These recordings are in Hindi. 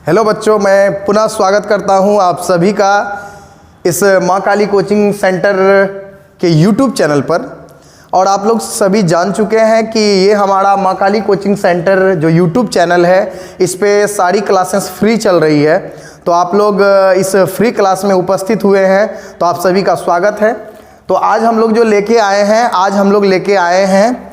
हेलो बच्चों, मैं पुनः स्वागत करता हूं आप सभी का इस माँ काली कोचिंग सेंटर के यूट्यूब चैनल पर। और आप लोग सभी जान चुके हैं कि ये हमारा माँ काली कोचिंग सेंटर जो यूट्यूब चैनल है, इस पे सारी क्लासेस फ्री चल रही है। तो आप लोग इस फ्री क्लास में उपस्थित हुए हैं, तो आप सभी का स्वागत है। तो आज हम लोग जो लेके आए हैं,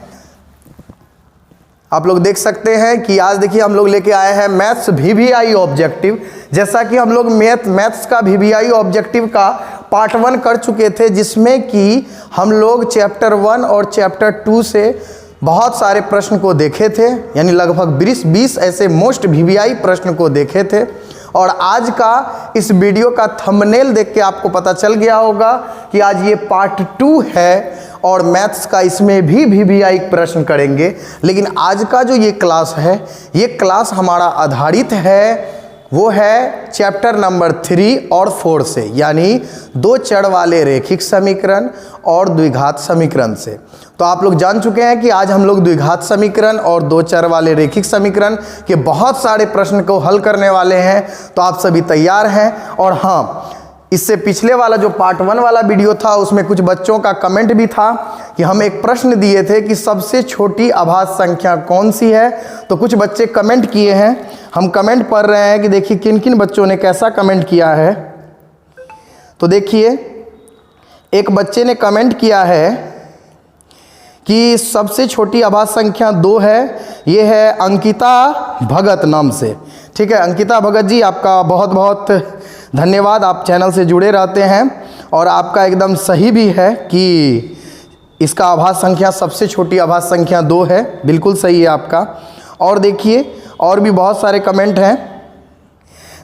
आप लोग देख सकते हैं कि आज देखिए हम लोग लेके आए हैं मैथ्स VBI ऑब्जेक्टिव। जैसा कि हम लोग मैथ्स का VBI ऑब्जेक्टिव का पार्ट 1 कर चुके थे, जिसमें कि हम लोग चैप्टर 1 और चैप्टर 2 से बहुत सारे प्रश्न को देखे थे, यानी लगभग 20 ऐसे मोस्ट VBI प्रश्न को देखे थे। और आज का इस वीडियो का थंबनेल देख के आपको पता चल गया होगा कि आज ये पार्ट 2 है और मैथ्स का इसमें भी VBI प्रश्न करेंगे। लेकिन आज का जो ये क्लास है, ये क्लास हमारा आधारित है, वो है चैप्टर नंबर 3 और 4 से, यानी दो चर वाले रैखिक समीकरण और द्विघात समीकरण से। तो आप लोग जान चुके हैं कि आज हम लोग द्विघात समीकरण और दो चर वाले रैखिक समीकरण के बहुत सारे प्रश्न को हल करने वाले हैं। तो आप सभी तैयार हैं। और हाँ, इससे पिछले वाला जो पार्ट 1 वाला वीडियो था, उसमें कुछ बच्चों का कमेंट भी था कि हम एक प्रश्न दिए थे कि सबसे छोटी अभाज्य संख्या कौन सी है। तो कुछ बच्चे कमेंट किए हैं, हम कमेंट पढ़ रहे हैं कि देखिए किन किन बच्चों ने कैसा कमेंट किया है। तो देखिए, एक बच्चे ने कमेंट किया है कि सबसे छोटी अभाज्य संख्या 2 है। ये है अंकिता भगत नाम से। ठीक है अंकिता भगत जी, आपका बहुत बहुत धन्यवाद। आप चैनल से जुड़े रहते हैं और आपका एकदम सही भी है कि इसका अभाज्य संख्या सबसे छोटी अभाज्य संख्या 2 है, बिल्कुल सही है आपका। और देखिए और भी बहुत सारे कमेंट हैं।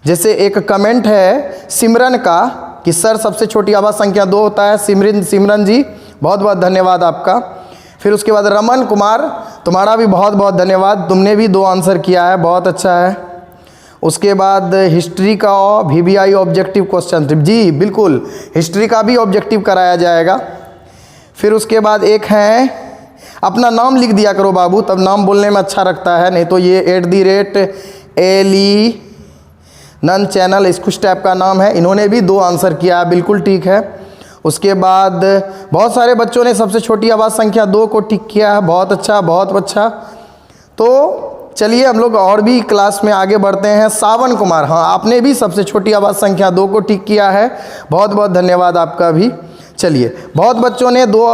जैसे एक कमेंट है सिमरन का कि सर सबसे छोटी अभाज्य संख्या 2 होता है। सिमरन जी बहुत बहुत धन्यवाद आपका। फिर उसके बाद रमन कुमार, तुम्हारा भी बहुत बहुत धन्यवाद, तुमने भी 2 आंसर किया है, बहुत अच्छा है। उसके बाद हिस्ट्री का VBI ऑब्जेक्टिव क्वेश्चन, जी बिल्कुल हिस्ट्री का भी ऑब्जेक्टिव कराया जाएगा। फिर उसके बाद एक है, अपना नाम लिख दिया करो बाबू, तब नाम बोलने में अच्छा लगता है, नहीं तो ये @ALE नन चैनल इस कुछ टाइप का नाम है। इन्होंने भी 2 आंसर किया है, बिल्कुल ठीक है। उसके बाद बहुत सारे बच्चों ने सबसे छोटी अभाज्य संख्या 2 को टिक किया है, बहुत अच्छा बहुत अच्छा। तो चलिए हम लोग और भी क्लास में आगे बढ़ते हैं। सावन कुमार, हाँ आपने भी सबसे छोटी अभाज्य संख्या 2 को टिक किया है, बहुत बहुत धन्यवाद आपका भी। चलिए बहुत बच्चों ने 2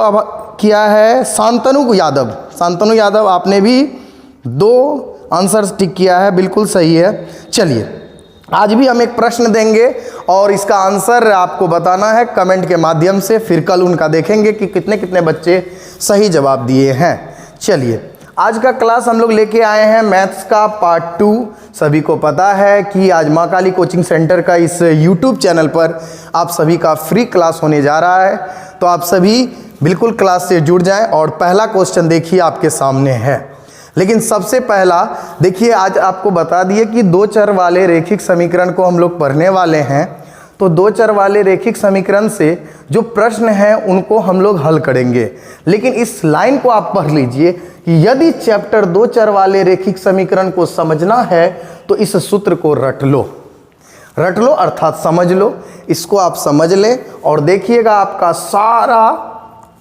किया है। शांतनु यादव आपने भी 2 आंसर टिक किया है, बिल्कुल सही है। चलिए आज भी हम एक प्रश्न देंगे और इसका आंसर आपको बताना है कमेंट के माध्यम से। फिर कल उनका देखेंगे कि कितने कितने बच्चे सही जवाब दिए हैं। चलिए आज का क्लास हम लोग लेके आए हैं मैथ्स का पार्ट 2। सभी को पता है कि आज माँ काली कोचिंग सेंटर का इस यूट्यूब चैनल पर आप सभी का फ्री क्लास होने जा रहा है। तो आप सभी बिल्कुल क्लास से जुड़ जाएं। और पहला क्वेश्चन देखिए आपके सामने है। लेकिन सबसे पहला देखिए, आज आपको बता दिए कि दो चर वाले रैखिक समीकरण को हम लोग पढ़ने वाले हैं। तो दो चर वाले रैखिक समीकरण से जो प्रश्न हैं उनको हम लोग हल करेंगे। लेकिन इस लाइन को आप पढ़ लीजिए कि यदि चैप्टर दो चर वाले रैखिक समीकरण को समझना है तो इस सूत्र को रट लो अर्थात समझ लो। इसको आप समझ लें और देखिएगा आपका सारा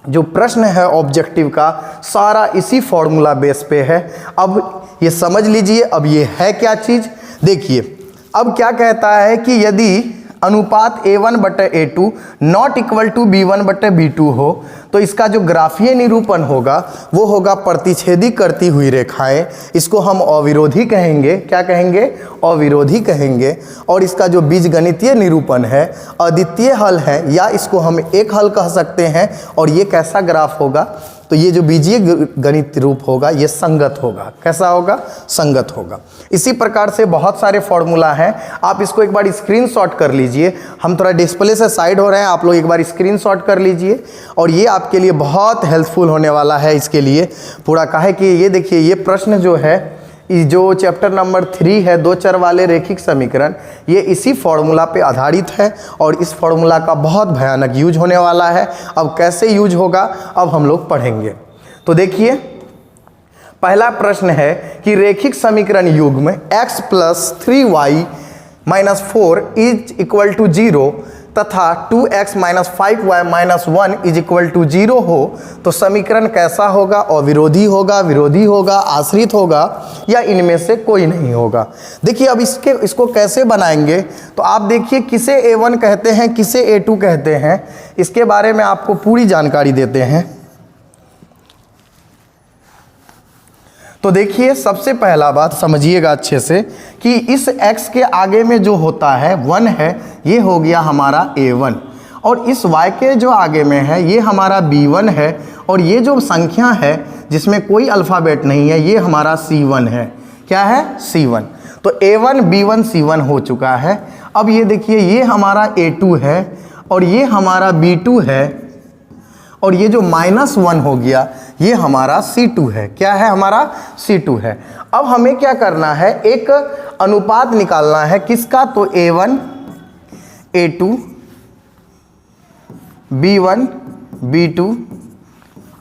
जो प्रश्न है ऑब्जेक्टिव का सारा इसी फॉर्मूला बेस पे है। अब ये समझ लीजिए, अब ये है क्या चीज़ देखिए। अब क्या कहता है कि यदि अनुपात A1/A2 not equal to B1/B2 हो तो इसका जो ग्राफीय निरूपण होगा वो होगा प्रतिच्छेदी करती हुई रेखाएं। इसको हम अविरोधी कहेंगे। क्या कहेंगे? अविरोधी कहेंगे। और इसका जो बीजगणितीय निरूपण है अद्वितीय हल है, या इसको हम एक हल कह सकते हैं। और ये कैसा ग्राफ होगा? तो ये जो बीजीय गणित रूप होगा ये संगत होगा। कैसा होगा? संगत होगा। इसी प्रकार से बहुत सारे फॉर्मूला हैं, आप इसको एक बार स्क्रीनशॉट कर लीजिए। हम थोड़ा डिस्प्ले से साइड हो रहे हैं, आप लोग एक बार स्क्रीनशॉट कर लीजिए और ये आपके लिए बहुत हेल्पफुल होने वाला है। इसके लिए पूरा काहे कि ये देखिए, ये प्रश्न जो है जो चैप्टर नंबर 3 है दो चर वाले रैखिक समीकरण, ये इसी फॉर्मूला पे आधारित है और इस फॉर्मूला का बहुत भयानक यूज होने वाला है। अब कैसे यूज होगा अब हम लोग पढ़ेंगे। तो देखिए पहला प्रश्न है कि रैखिक समीकरण युग्म x + 3y minus 4 is equal to 0 तथा 2x minus 5y minus 1 is equal to 0 हो तो समीकरण कैसा होगा? अविरोधी होगा, विरोधी होगा, आश्रित होगा या इनमें से कोई नहीं होगा। देखिए अब इसको कैसे बनाएंगे, तो आप देखिए किसे A1 कहते हैं, किसे A2 कहते हैं, इसके बारे में आपको पूरी जानकारी देते हैं। तो देखिए सबसे पहला बात समझिएगा अच्छे से कि इस x के आगे में जो होता है 1 है, ये हो गया हमारा A1, और इस y के जो आगे में है ये हमारा B1 है, और ये जो संख्या है जिसमें कोई अल्फ़ाबेट नहीं है ये हमारा C1 है। क्या है? C1। तो A1 B1 C1 हो चुका है। अब ये देखिए ये हमारा A2 है और ये हमारा B2 है, और ये जो -1 हो गया ये हमारा C2 है। क्या है? हमारा C2 है। अब हमें क्या करना है, एक अनुपात निकालना है किसका? तो A1 A2 B1 B2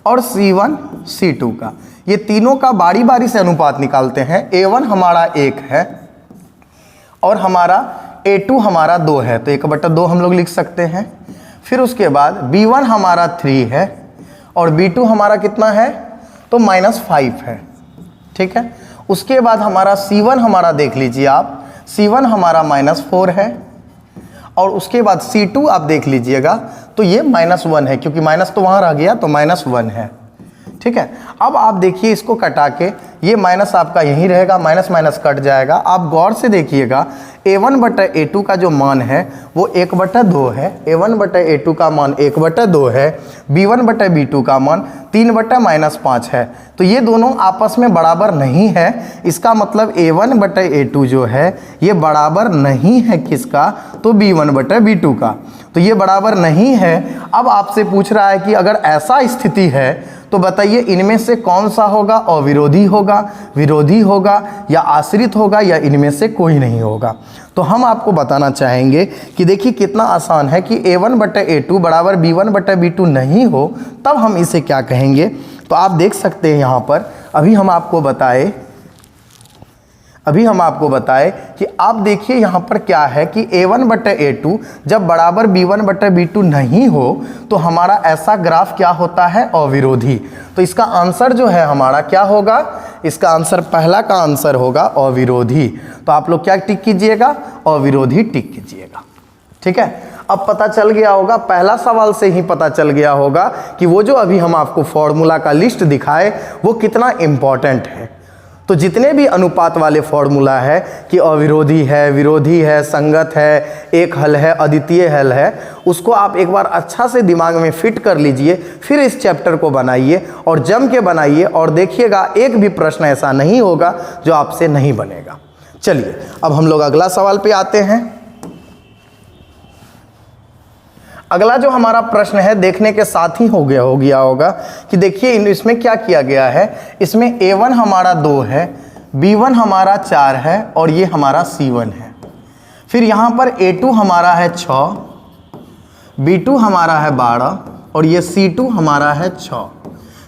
और C1 C2 का, ये तीनों का बारी बारी से अनुपात निकालते हैं। A1 हमारा 1 है और हमारा A2 हमारा 2 है, तो 1/2 हम लोग लिख सकते हैं। फिर उसके बाद B1 हमारा 3 है और B2 हमारा कितना है? तो -5 है। ठीक है। उसके बाद हमारा C1 हमारा देख लीजिए आप, C1 हमारा -4 है, और उसके बाद C2 आप देख लीजिएगा तो ये -1 है, क्योंकि माइनस तो वहाँ रह गया तो -1 है। ठीक है। अब आप देखिए इसको कटा के, ये माइनस आपका यहीं रहेगा, माइनस माइनस कट जाएगा। आप गौर से देखिएगा A1/A2 का जो मान है वो 1/2 है। A1/A2 का मान 1/2 है। B1/B2 का मान 3/-5 है। तो ये दोनों आपस में बराबर नहीं है। इसका मतलब A1/A2 जो है ये बराबर नहीं है किसका? तो B1/B2 का। तो ये बराबर नहीं है। अब आपसे पूछ रहा है कि अगर ऐसा स्थिति है तो बताइए इनमें से कौन सा होगा? अविरोधी होगा, विरोधी होगा या आश्रित होगा या इनमें से कोई नहीं होगा। तो हम आपको बताना चाहेंगे कि देखिए कितना आसान है कि A1/A2 बराबर B1/B2 नहीं हो तब हम इसे क्या कहेंगे। तो आप देख सकते हैं यहाँ पर अभी हम आपको बताए कि आप देखिए यहाँ पर क्या है कि A1/A2 जब बराबर B1/B2 नहीं हो तो हमारा ऐसा ग्राफ क्या होता है? अविरोधी। तो इसका आंसर जो है हमारा क्या होगा? इसका आंसर पहला का आंसर होगा अविरोधी। तो आप लोग क्या टिक कीजिएगा? अविरोधी टिक कीजिएगा। ठीक है। अब पता चल गया होगा, पहला सवाल से ही पता चल गया होगा कि वो जो अभी हम आपको फॉर्मूला का लिस्ट दिखाए वो कितना इम्पॉर्टेंट है। तो जितने भी अनुपात वाले फॉर्मूला है कि अविरोधी है, विरोधी है, संगत है, एक हल है, अद्वितीय हल है, उसको आप एक बार अच्छा से दिमाग में फिट कर लीजिए। फिर इस चैप्टर को बनाइए और जम के बनाइए, और देखिएगा एक भी प्रश्न ऐसा नहीं होगा जो आपसे नहीं बनेगा। चलिए अब हम लोग अगला सवाल पे आते हैं। अगला जो हमारा प्रश्न है देखने के साथ ही हो गया होगा कि देखिए इसमें क्या किया गया है। इसमें A1 हमारा 2 है, B1 हमारा 4 है और ये हमारा C1 है। फिर यहाँ पर A2 हमारा है 6, B2 हमारा है 12 और ये C2 हमारा है 6।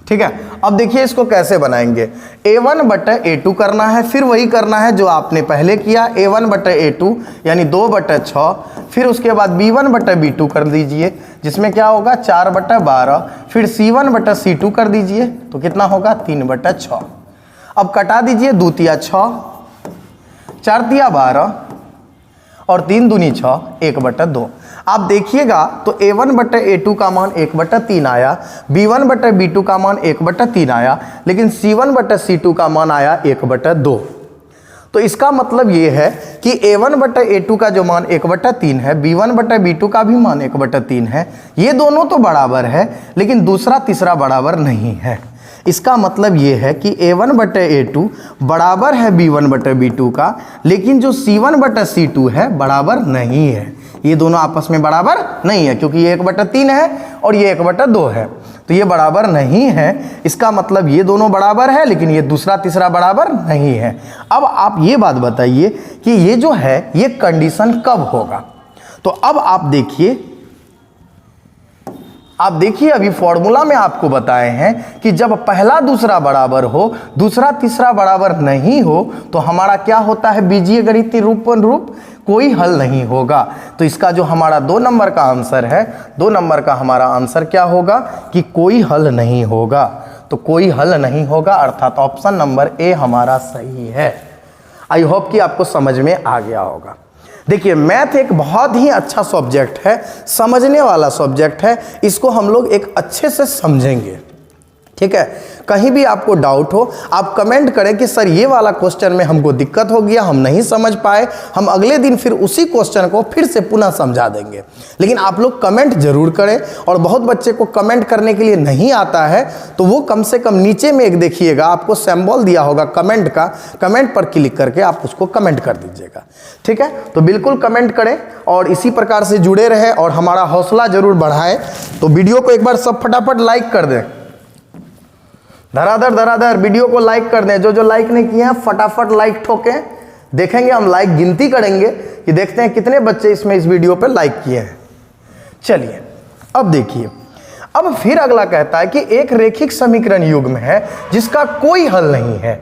ठीक है। अब देखिए इसको कैसे बनाएंगे। A1/A2 करना है, फिर वही करना है जो आपने पहले किया, A1/A2 यानी 2/6। फिर उसके बाद B1/B2 कर दीजिए जिसमें क्या होगा 4/12। फिर C1/C2 कर दीजिए तो कितना होगा 3/6। अब कटा दीजिए, 2 तिया 6, 4 तिया 12 और 3 दूनी 6, 1/2। आप देखिएगा तो A1/A2 का मान 1/3 आया, B1/B2 का मान 1/3 आया, लेकिन C1/C2 का मान आया 1/2। तो इसका मतलब ये है कि A1/A2 का जो मान 1/3 है, B1/B2 का भी मान 1/3 है, ये दोनों तो बराबर है लेकिन दूसरा तीसरा बराबर नहीं है। इसका मतलब ये है कि A1/A2 बराबर है B1/B2 का, लेकिन जो C1/C2 है बराबर नहीं है। ये दोनों आपस में बराबर नहीं है क्योंकि ये 1/3 है और ये 1/2 है, तो ये बराबर नहीं है। इसका मतलब ये दोनों बराबर है लेकिन ये दूसरा तीसरा बराबर नहीं है। अब आप ये बात बताइए कि ये जो है ये कंडीशन कब होगा। तो अब आप देखिए आप देखिए अभी फॉर्मूला में आपको बताए हैं कि जब पहला दूसरा बराबर हो, दूसरा तीसरा बराबर नहीं हो, तो हमारा क्या होता है बीजीय गणितीय रूप अनुरूप कोई हल नहीं होगा। तो इसका जो हमारा 2 नंबर का आंसर है, 2 नंबर का हमारा आंसर क्या होगा कि कोई हल नहीं होगा। तो कोई हल नहीं होगा अर्थात ऑप्शन नंबर ए हमारा सही है। आई होप कि आपको समझ में आ गया होगा। देखिए मैथ एक बहुत ही अच्छा सब्जेक्ट है, समझने वाला सब्जेक्ट है, इसको हम लोग एक अच्छे से समझेंगे, ठीक है। कहीं भी आपको डाउट हो आप कमेंट करें कि सर ये वाला क्वेश्चन में हमको दिक्कत हो गया, हम नहीं समझ पाए, हम अगले दिन फिर उसी क्वेश्चन को फिर से पुनः समझा देंगे। लेकिन आप लोग कमेंट जरूर करें, और बहुत बच्चे को कमेंट करने के लिए नहीं आता है तो वो कम से कम नीचे में एक देखिएगा आपको सिंबल दिया होगा कमेंट का, कमेंट पर क्लिक करके आप उसको कमेंट कर दीजिएगा, ठीक है। तो बिल्कुल कमेंट करें और इसी प्रकार से जुड़े रहें और हमारा हौसला जरूर बढ़ाएं। तो वीडियो को एक बार सब फटाफट लाइक कर दें, धराधर वीडियो को लाइक कर दें। जो लाइक नहीं किए हैं फटाफट लाइक ठोकें। देखेंगे हम लाइक गिनती करेंगे कि देखते हैं कितने बच्चे इसमें इस वीडियो पे लाइक किए हैं। चलिए अब देखिए, अब फिर अगला कहता है कि एक रेखिक समीकरण युग्म है जिसका कोई हल नहीं है।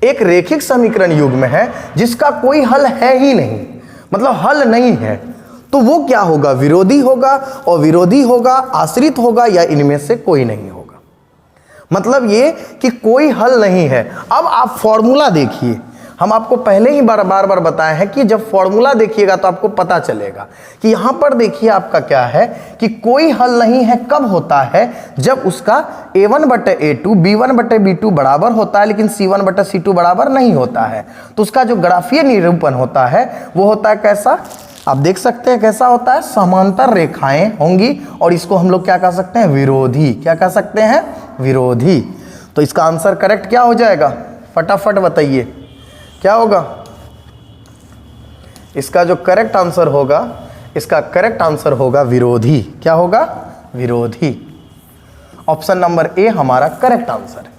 एक रेखिक समीकरण युग्म है जिसका कोई हल है ही नहीं, मतलब हल नहीं है, तो वो क्या होगा, विरोधी होगा, और विरोधी होगा, आश्रित होगा, या इनमें से कोई नहीं होगा। मतलब ये कि कोई हल नहीं है। अब आप फॉर्मूला देखिए, हम आपको पहले ही बार बार बताए हैं कि जब फॉर्मूला देखिएगा तो आपको पता चलेगा कि यहां पर देखिए आपका क्या है कि कोई हल नहीं है कब होता है, जब उसका a1/a2 b1/b2 बराबर होता है लेकिन c1/c2 बराबर नहीं होता है। तो उसका जो ग्राफीय निरूपण होता है वो होता है कैसा, आप देख सकते हैं कैसा होता है, समांतर रेखाएं होंगी, और इसको हम लोग क्या कह सकते हैं, विरोधी। क्या कह सकते हैं, विरोधी। तो इसका आंसर करेक्ट क्या हो जाएगा, फटाफट बताइए क्या होगा। इसका जो करेक्ट आंसर होगा, इसका करेक्ट आंसर होगा विरोधी। क्या होगा, विरोधी। ऑप्शन नंबर ए हमारा करेक्ट आंसर है।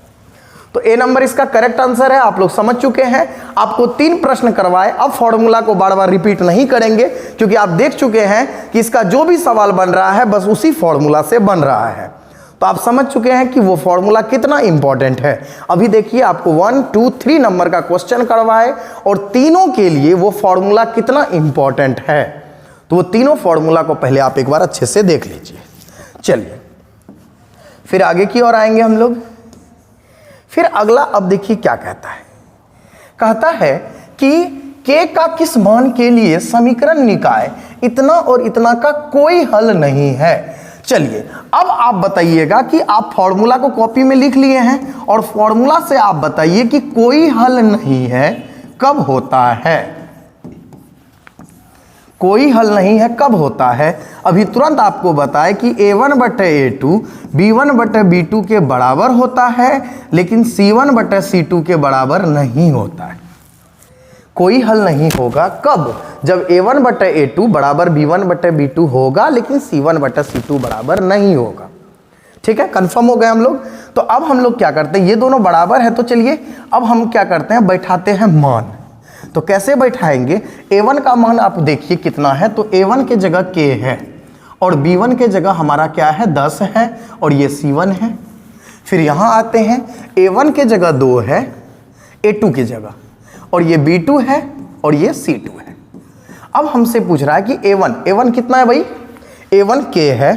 तो ए नंबर इसका करेक्ट आंसर है। आप लोग समझ चुके हैं, आपको 3 प्रश्न करवाए, अब फॉर्मूला को बार बार रिपीट नहीं करेंगे क्योंकि आप देख चुके हैं कि इसका जो भी सवाल बन रहा है बस उसी फॉर्मूला से बन रहा है। तो आप समझ चुके हैं कि वो फॉर्मूला कितना इंपॉर्टेंट है। अभी देखिए आपको 1, 2, 3 नंबर का क्वेश्चन करवाए और तीनों के लिए वो फॉर्मूला कितना इंपॉर्टेंट है। तो वो तीनों फॉर्मूला को पहले आप एक बार अच्छे से देख लीजिए। चलिए फिर आगे की ओर आएंगे हम लोग। फिर अगला अब देखिए क्या कहता है, कहता है कि k का किस मान के लिए समीकरण निकाय इतना और इतना का कोई हल नहीं है। चलिए अब आप बताइएगा कि आप फॉर्मूला को कॉपी में लिख लिए हैं और फॉर्मूला से आप बताइए कि कोई हल नहीं है कब होता है। कोई हल नहीं है कब होता है। अभी तुरंत आपको बताए कि a1/a2 b1/b2 के बराबर होता है लेकिन c1/c2 के बराबर नहीं होता है। कोई हल नहीं होगा कब, जब a1/a2 बराबर b1/b2 होगा लेकिन c1/c2 बराबर नहीं होगा। ठीक है, कंफर्म हो गए हम लोग। तो अब हम लोग क्या करते हैं, ये दोनों बराबर है तो चलिए अब हम क्या करते हैं, बैठाते हैं मान। तो कैसे बैठाएंगे, a1 का मान आप देखिए कितना है, तो a1 के जगह k है और b1 के जगह हमारा क्या है 10 है और ये c1 है। फिर यहाँ आते हैं, a1 के जगह 2 है a2 की जगह, और ये b2 है और ये c2 है। अब हमसे पूछ रहा है कि a1 कितना है भाई, a1 k है,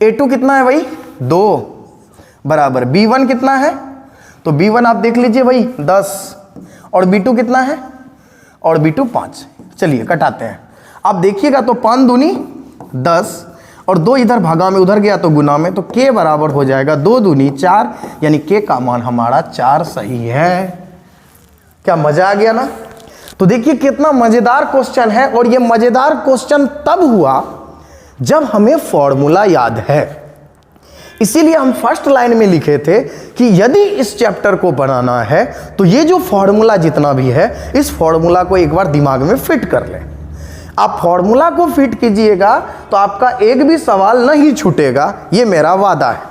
a2 कितना है भाई 2 बराबर b1 कितना है, तो b1 आप देख लीजिए भाई 10 और b2 कितना है, और b2 5। चलिए कटाते हैं। आप देखिएगा तो 5 दूनी 10 और 2 इधर भागा में उधर गया तो गुना में, तो k बराबर हो जाएगा 2 दूनी 4, यानी k का मान हमारा 4 सही है। क्या मजा आ गया ना। तो देखिए कितना मजेदार क्वेश्चन है, और ये मजेदार क्वेश्चन तब हुआ जब हमें फॉर्मूला याद है। इसीलिए हम फर्स्ट लाइन में लिखे थे कि यदि इस चैप्टर को बनाना है तो ये जो फॉर्मूला जितना भी है इस फॉर्मूला को एक बार दिमाग में फिट कर लें। आप फॉर्मूला को फिट कीजिएगा तो आपका एक भी सवाल नहीं छूटेगा, ये मेरा वादा है।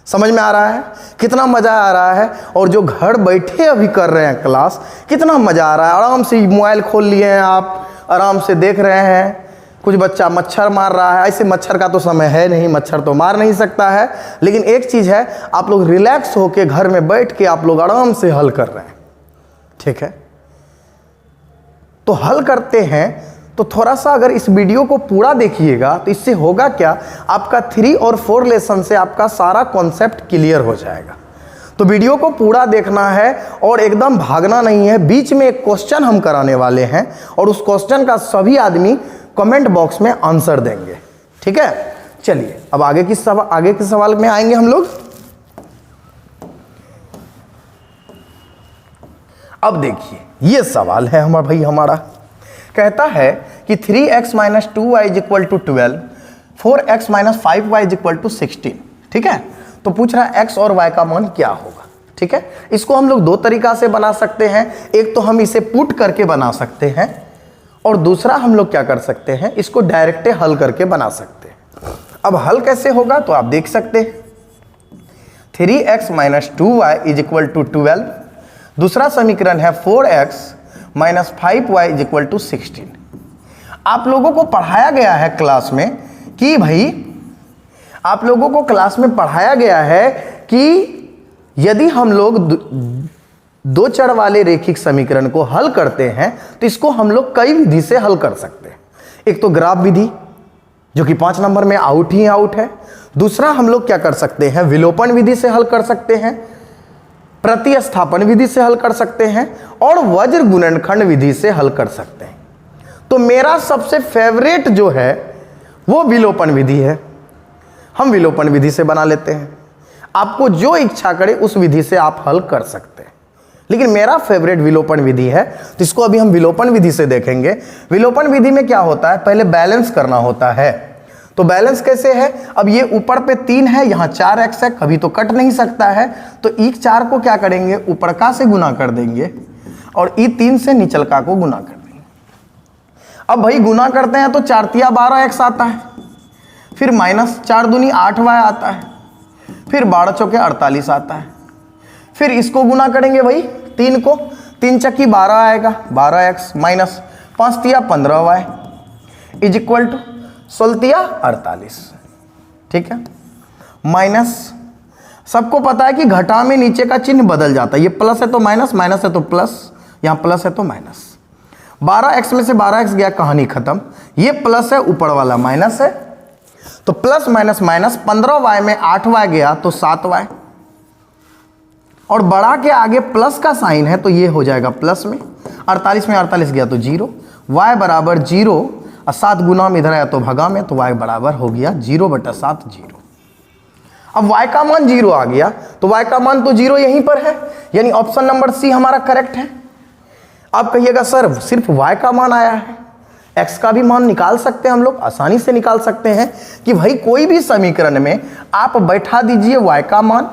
समझ में आ रहा है कितना मजा आ रहा है। और जो घर बैठे अभी कर रहे हैं क्लास, कितना मजा आ रहा है। आराम से मोबाइल खोल लिए हैं आप, आराम से देख रहे हैं, कुछ बच्चा मच्छर मार रहा है, ऐसे मच्छर का तो समय है नहीं, मच्छर तो मार नहीं सकता है, लेकिन एक चीज़ है, आप लोग रिलैक्स होके घर में बैठ के आप लोग आराम से हल कर रहे हैं, ठीक है। तो हल करते हैं तो थोड़ा सा अगर इस वीडियो को पूरा देखिएगा तो इससे होगा क्या, आपका 3 और 4 लेसन से आपका सारा कॉन्सेप्ट क्लियर हो जाएगा। तो वीडियो को पूरा देखना है और एकदम भागना नहीं है। बीच में एक क्वेश्चन हम कराने वाले हैं और उस क्वेश्चन का सभी आदमी कमेंट बॉक्स में आंसर देंगे, ठीक है। चलिए अब आगे के सवाल में आएंगे हम लोग। अब देखिए ये सवाल है हमारा कहता है कि 3x minus 2y is equal to 12, 4x minus 5y is equal to 16, ठीक है। तो पूछ रहा है x और y का मान क्या होगा, ठीक है। इसको हम लोग दो तरीका से बना सकते हैं, एक तो हम इसे पुट करके बना सकते हैं और दूसरा हम लोग क्या कर सकते हैं, इसको डायरेक्ट हल करके बना सकते हैं। अब हल कैसे होगा तो आप देख सकते हैं, 3x minus 2y is equal to 12, दूसरा समीकरण है 4x minus 5y is equal to 16। आप लोगों को पढ़ाया गया है क्लास में कि भाई आप लोगों को क्लास में पढ़ाया गया है कि यदि हम लोग दो चर वाले रैखिक समीकरण को हल करते हैं तो इसको हम लोग कई विधि से हल कर सकते हैं। एक तो ग्राफ विधि जो कि 5 नंबर में आउट ही आउट है, दूसरा हम लोग क्या कर सकते हैं, विलोपन विधि से हल कर सकते हैं, प्रतिस्थापन विधि से हल कर सकते हैं और वज्र गुणनखंड विधि से हल कर सकते हैं। तो मेरा सबसे फेवरेट जो है वो विलोपन विधि है, हम विलोपन विधि से बना लेते हैं। आपको जो इच्छा करे उस विधि से आप हल कर सकते हैं, लेकिन मेरा फेवरेट विलोपन विधि है, तो इसको अभी हम विलोपन विधि से देखेंगे। विलोपन विधि में क्या होता है, पहले बैलेंस करना होता है। तो बैलेंस कैसे है, अब ये ऊपर पे 3 है, यहाँ 4x है, कभी तो कट नहीं सकता है, तो ई 4 को क्या करेंगे, ऊपर का से गुना कर देंगे और ई 3 से निचल का को गुना कर देंगे। अब भाई गुना करते हैं तो 4 तिया 12x आता है, फिर माइनस 4 दूनी 8y आता है, फिर 12 चौके 48 आता है, फिर इसको गुना करेंगे भाई 3 को, 3 चक्की 12 आएगा, 12x माइनस 5 तिया 15y इज इक्वल टू 16 तिया 48, ठीक है। माइनस सबको पता है कि घटा में नीचे का चिन्ह बदल जाता है, ये प्लस है तो माइनस, माइनस है तो प्लस, यहाँ प्लस है तो माइनस। 12x में से 12x गया, कहानी खत्म। ये प्लस है, ऊपर वाला माइनस है, तो प्लस माइनस माइनस, 15y में 8y गया तो 7y, और बड़ा के आगे प्लस का साइन है तो ये हो जाएगा प्लस में, 48 में 48 गया तो 0, y बराबर 0 और 7 गुना में इधर आया तो भगा में, तो y बराबर हो गया 0/7 0। अब y का मान 0 आ गया, तो y का मान तो 0 यहीं पर है, यानी ऑप्शन नंबर सी हमारा करेक्ट है। आप कहिएगा सर सिर्फ y का मान आया है, x का भी मान निकाल सकते हैं हम लोग, आसानी से निकाल सकते हैं कि भाई कोई भी समीकरण में आप बैठा दीजिए y का मान,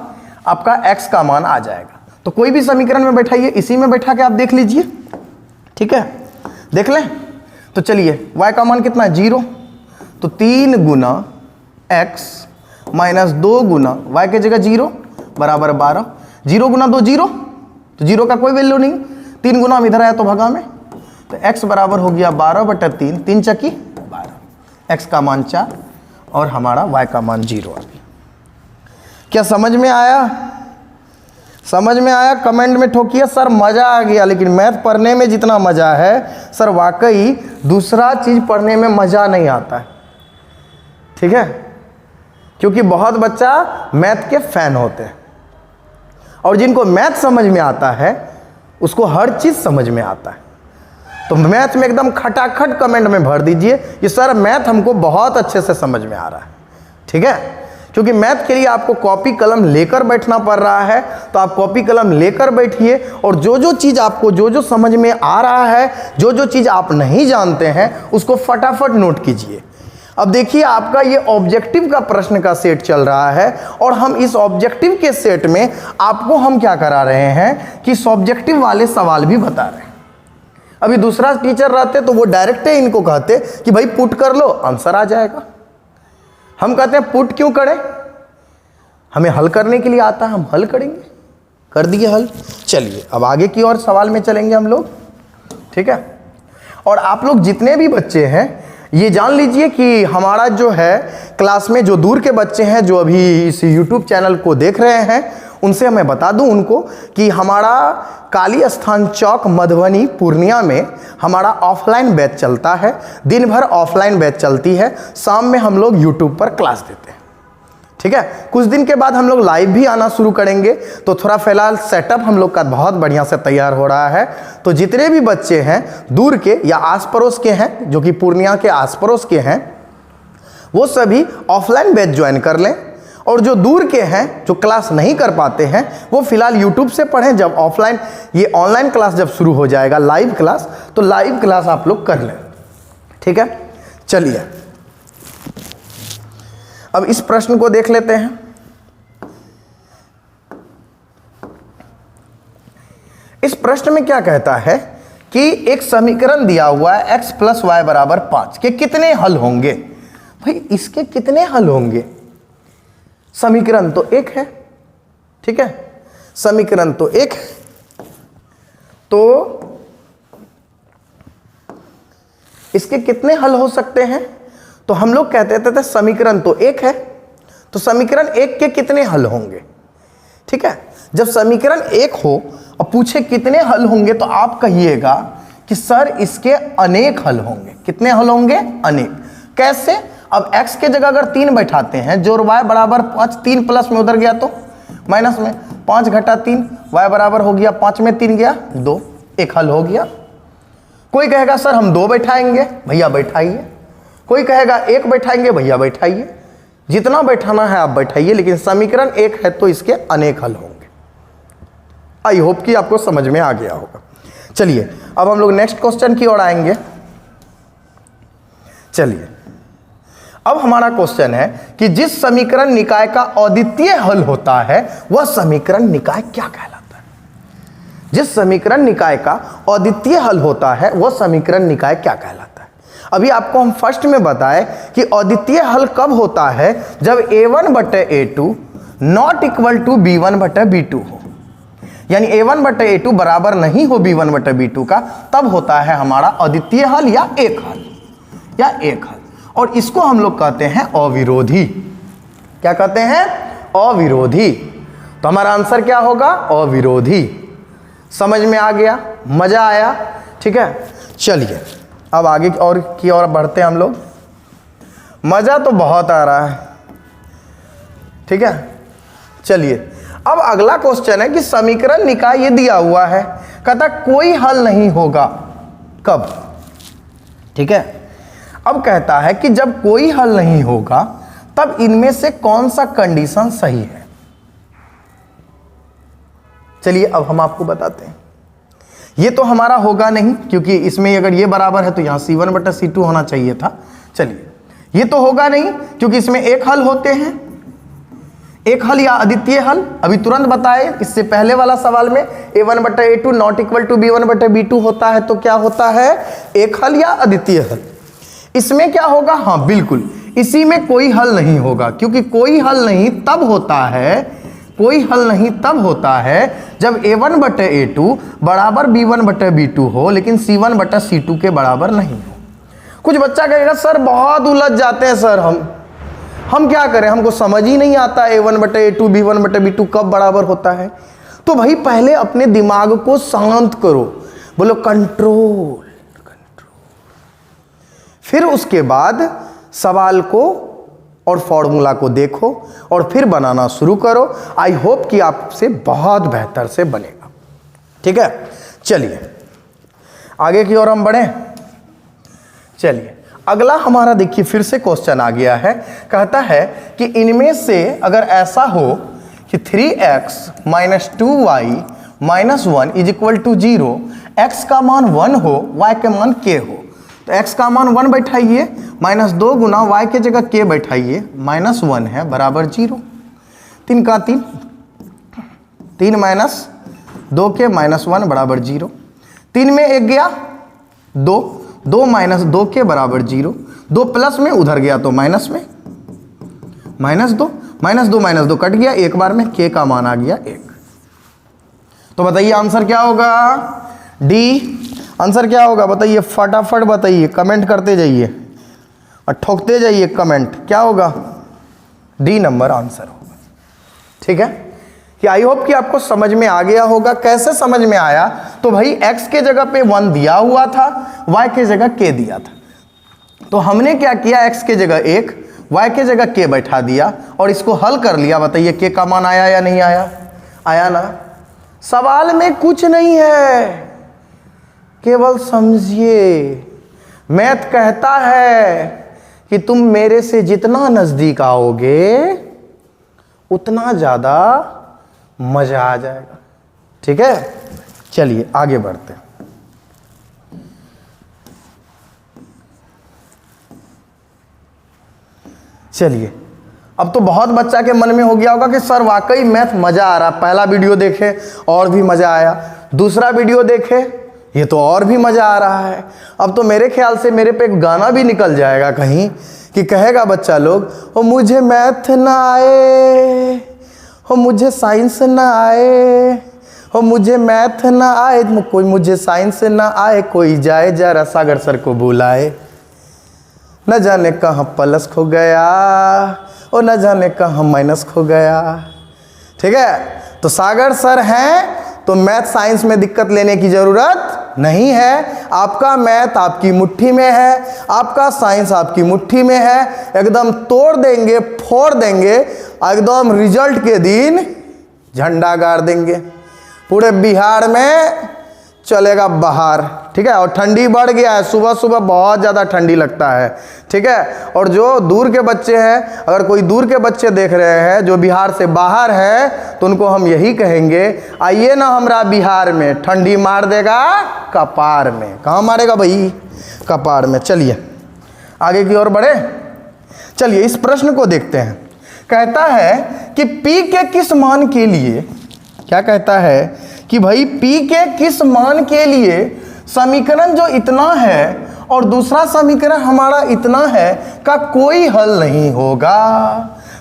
आपका x का मान आ जाएगा। तो कोई भी समीकरण में बैठाइए, इसी में बैठा के आप देख लीजिए, ठीक है, देख लें। तो चलिए y का मान कितना है, 0, तो 3 गुना x माइनस 2 गुना y के जगह 0 बराबर 12, 0 गुना 2 0, तो 0 का कोई वैल्यू नहीं, 3 गुना इधर आया तो भगा में, तो x बराबर हो गया 12/3, 3 चक्की 12, x का मान 4 और हमारा y का मान 0 आ गया। क्या समझ में आया, समझ में आया? कमेंट में ठोकिए सर मज़ा आ गया, लेकिन मैथ पढ़ने में जितना मज़ा है सर वाकई दूसरा चीज़ पढ़ने में मज़ा नहीं आता है, ठीक है, क्योंकि बहुत बच्चा मैथ के फैन होते हैं और जिनको मैथ समझ में आता है उसको हर चीज़ समझ में आता है। तो मैथ में एकदम खटाखट कमेंट में भर दीजिए कि सर मैथ हमको बहुत अच्छे से समझ में आ रहा है, ठीक है, क्योंकि मैथ के लिए आपको कॉपी कलम लेकर बैठना पड़ रहा है। तो आप कॉपी कलम लेकर बैठिए और जो जो चीज़ आपको जो जो समझ में आ रहा है, जो जो चीज़ आप नहीं जानते हैं उसको फटाफट नोट कीजिए। अब देखिए आपका ये ऑब्जेक्टिव का प्रश्न का सेट चल रहा है और हम इस ऑब्जेक्टिव के सेट में आपको हम क्या करा रहे हैं कि सब्जेक्टिव वाले सवाल भी बता रहे हैं। अभी दूसरा टीचर रहते तो वो डायरेक्ट इनको कहते कि भाई पुट कर लो, आंसर आ जाएगा। हम कहते हैं पुट क्यों करें, हमें हल करने के लिए आता है, हम हल करेंगे, कर दिए हल। चलिए अब आगे की और सवाल में चलेंगे हम लोग, ठीक है। और आप लोग जितने भी बच्चे हैं ये जान लीजिए कि हमारा जो है क्लास में जो दूर के बच्चे हैं जो अभी इस YouTube चैनल को देख रहे हैं, उनसे मैं बता दूं उनको कि हमारा काली स्थान चौक मधुबनी पूर्णिया में हमारा ऑफलाइन बैच चलता है। दिन भर ऑफलाइन बैच चलती है, शाम में हम लोग YouTube पर क्लास देते हैं। ठीक है, कुछ दिन के बाद हम लोग लाइव भी आना शुरू करेंगे, तो थोड़ा फिलहाल सेटअप हम लोग का बहुत बढ़िया से तैयार हो रहा है। तो जितने भी बच्चे हैं दूर के या आस पड़ोस के हैं, जो कि पूर्णिया के आस पड़ोस के हैं, वो सभी ऑफलाइन बैच ज्वाइन कर लें। और जो दूर के हैं, जो क्लास नहीं कर पाते हैं, वो फिलहाल यूट्यूब से पढ़ें। जब ऑफलाइन ये ऑनलाइन क्लास जब शुरू हो जाएगा, लाइव क्लास, तो लाइव क्लास आप लोग कर लें। ठीक है, चलिए अब इस प्रश्न को देख लेते हैं। इस प्रश्न में क्या कहता है कि एक समीकरण दिया हुआ है x + y = 5 के कितने हल होंगे। भाई इसके कितने हल होंगे? समीकरण तो एक है, ठीक है, समीकरण तो एक है, तो इसके कितने हल हो सकते हैं? तो हम लोग कहते थे समीकरण तो एक है, तो समीकरण एक के कितने हल होंगे। ठीक है, जब समीकरण एक हो और पूछे कितने हल होंगे, तो आप कहिएगा कि सर इसके अनेक हल होंगे। कितने हल होंगे? अनेक। कैसे? अब x के जगह अगर 3 बैठाते हैं, जोड़ y = 5, 3 प्लस में उधर गया तो माइनस में, 5 घटा 3, y बराबर हो गया 5 में 3 गया 2, एक हल हो गया। कोई कहेगा सर हम 2 बैठाएंगे, भैया बैठाइए। कोई कहेगा 1 बैठाएंगे, भैया बैठाइए। जितना बैठाना है आप बैठाइए, लेकिन समीकरण एक है तो इसके अनेक हल होंगे। आई होप कि आपको समझ में आ गया होगा। चलिए अब हम लोग नेक्स्ट क्वेश्चन की ओर आएंगे। चलिए अब हमारा क्वेश्चन है कि जिस समीकरण निकाय का अद्वितीय हल होता है वह समीकरण निकाय क्या कहलाता है। जिस समीकरण निकाय का अद्वितीय हल होता है वह समीकरण निकाय क्या कहलाता है। अभी आपको हम फर्स्ट में बताएं कि अद्वितीय हल कब होता है, जब a1/a2 ≠ b1/b2 हो, यानी a1/a2 बराबर नहीं हो b1/b2 का, तब होता है हमारा अद्वितीय हल या एक हल, या एक हल। और इसको हम लोग कहते हैं अविरोधी। क्या कहते हैं? अविरोधी। तो हमारा आंसर क्या होगा? अविरोधी। समझ में आ गया? मजा आया? ठीक है, चलिए अब आगे की ओर बढ़ते हैं हम लोग। मजा तो बहुत आ रहा है, ठीक है। चलिए अब अगला क्वेश्चन है कि समीकरण निकाय ये दिया हुआ है, कहता कोई हल नहीं होगा। कब? ठीक है, अब कहता है कि जब कोई हल नहीं होगा तब इनमें से कौन सा कंडीशन सही है। चलिए अब हम आपको बताते हैं। ये तो हमारा होगा नहीं, क्योंकि इसमें अगर ये बराबर है तो यहां C1/C2 होना चाहिए था। चलिए ये तो होगा नहीं, क्योंकि इसमें एक हल होते हैं। एक हल या अद्वितीय हल अभी तुरंत बताए। इससे पहले वाला सवाल में a1/a2 ≠ b1/b2 होता है, तो क्या होता है? एक हल या अद्वितीय हल। इसमें क्या होगा? हाँ बिल्कुल, इसी में कोई हल नहीं होगा, क्योंकि कोई हल नहीं तब होता है, कोई हल नहीं तब होता है जब a1/a2 बराबर b1/b2 हो, लेकिन c1/c2 के बराबर नहीं हो। कुछ बच्चा कहेगा सर बहुत उलझ जाते हैं सर, हम क्या करें, हमको समझ ही नहीं आता a1/a2 b1/b2 कब बराबर होता है। तो भाई पहले अपने दिमाग को शांत करो, बोलो कंट्रोल। फिर उसके बाद सवाल को और फॉर्मूला को देखो और फिर बनाना शुरू करो। आई होप कि आपसे बहुत बेहतर से बनेगा। ठीक है, चलिए आगे की ओर हम बढ़ें। चलिए अगला हमारा देखिए फिर से क्वेश्चन आ गया है। कहता है कि इनमें से अगर ऐसा हो कि 3x - 2y - 1 = 0, x का मान 1 हो, y के मान k हो, तो x का मान 1 बैठाइए, -2 गुना y के जगह k बैठाइए, -1 है बराबर 0। 3 का 3, 3 - 2 के -1 बराबर 0। 3 में 1 गया 2, 2 - 2 के बराबर 0। 2 प्लस में उधर गया तो माइनस में, -2 -2 कट गया, एक बार में k का मान आ गया 1। तो बताइए आंसर क्या होगा? डी। आंसर क्या होगा बताइए, फटाफट बताइए, कमेंट करते जाइए। और ठोकते जाइए कमेंट, क्या होगा? डी नंबर आंसर होगा। ठीक है कि आई होप कि आपको समझ में आ गया होगा। कैसे समझ में आया? तो भाई x के जगह पे 1 दिया हुआ था, y के जगह k दिया था, तो हमने क्या किया, x के जगह 1, y के जगह k बैठा दिया और इसको हल कर लिया। बताइए k का मान आया या नहीं आया? आया ना। सवाल में कुछ नहीं है, केवल समझिए। मैथ कहता है कि तुम मेरे से जितना नजदीक आओगे उतना ज्यादा मजा आ जाएगा। ठीक है, चलिए आगे बढ़ते हैं। चलिए, अब तो बहुत बच्चा के मन में हो गया होगा कि सर वाकई मैथ मजा आ रहा। पहला वीडियो देखे और भी मजा आया, दूसरा वीडियो देखे ये तो और भी मजा आ रहा है। अब तो मेरे ख्याल से मेरे पे एक गाना भी निकल जाएगा कहीं कि कहेगा बच्चा लोग, ओ मुझे मैथ ना आए, हो मुझे साइंस ना आए, हो मुझे मैथ ना आए, कोई मुझे साइंस ना आए, कोई जाए जरा सागर सर को बुलाए। न जाने कहाँ प्लस खो गया और न जाने कहाँ माइनस खो गया। ठीक है, तो सागर सर हैं तो मैथ साइंस में दिक्कत लेने की ज़रूरत नहीं है। आपका मैथ आपकी मुट्ठी में है, आपका साइंस आपकी मुट्ठी में है। एकदम तोड़ देंगे, फोड़ देंगे, एकदम रिजल्ट के दिन झंडा गाड़ देंगे। पूरे बिहार में चलेगा बाहर। ठीक है, और ठंडी बढ़ गया है, सुबह सुबह बहुत ज़्यादा ठंडी लगता है। ठीक है, और जो दूर के बच्चे हैं, अगर कोई दूर के बच्चे देख रहे हैं जो बिहार से बाहर है, तो उनको हम यही कहेंगे, आइए ना हमारा बिहार में, ठंडी मार देगा कपार में। कहाँ मारेगा भाई? कपार में। चलिए आगे की ओर बढ़े। चलिए इस प्रश्न को देखते हैं। कहता है कि P के किस मान के लिए, क्या कहता है कि भाई P के किस मान के लिए समीकरण जो इतना है और दूसरा समीकरण हमारा इतना है का कोई हल नहीं होगा।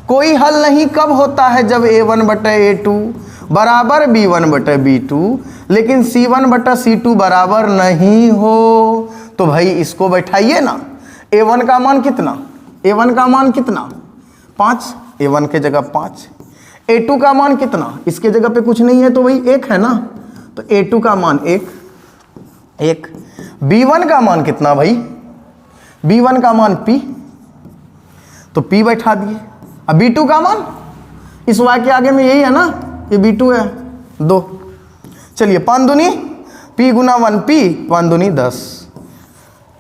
कोई हल नहीं कब होता है? जब A1 बटे A2 बराबर B1 बटे B2, लेकिन C1 बटा C2 बराबर नहीं हो। तो भाई इसको बैठाइए ना। A1 का मान कितना? A1 का मान कितना? 5, A1 के जगह 5। A2 का मान कितना? इसके जगह पे कुछ नहीं है तो वही 1 है ना, तो A2 का मान 1। B1 का मान कितना भाई? B1 का मान P, तो P बैठा दिए। अब B2 का मान इस y के आगे में यही है ना, ये B2 है 2। चलिए 5 दूनी P गुना 1P, 5 दूनी 10।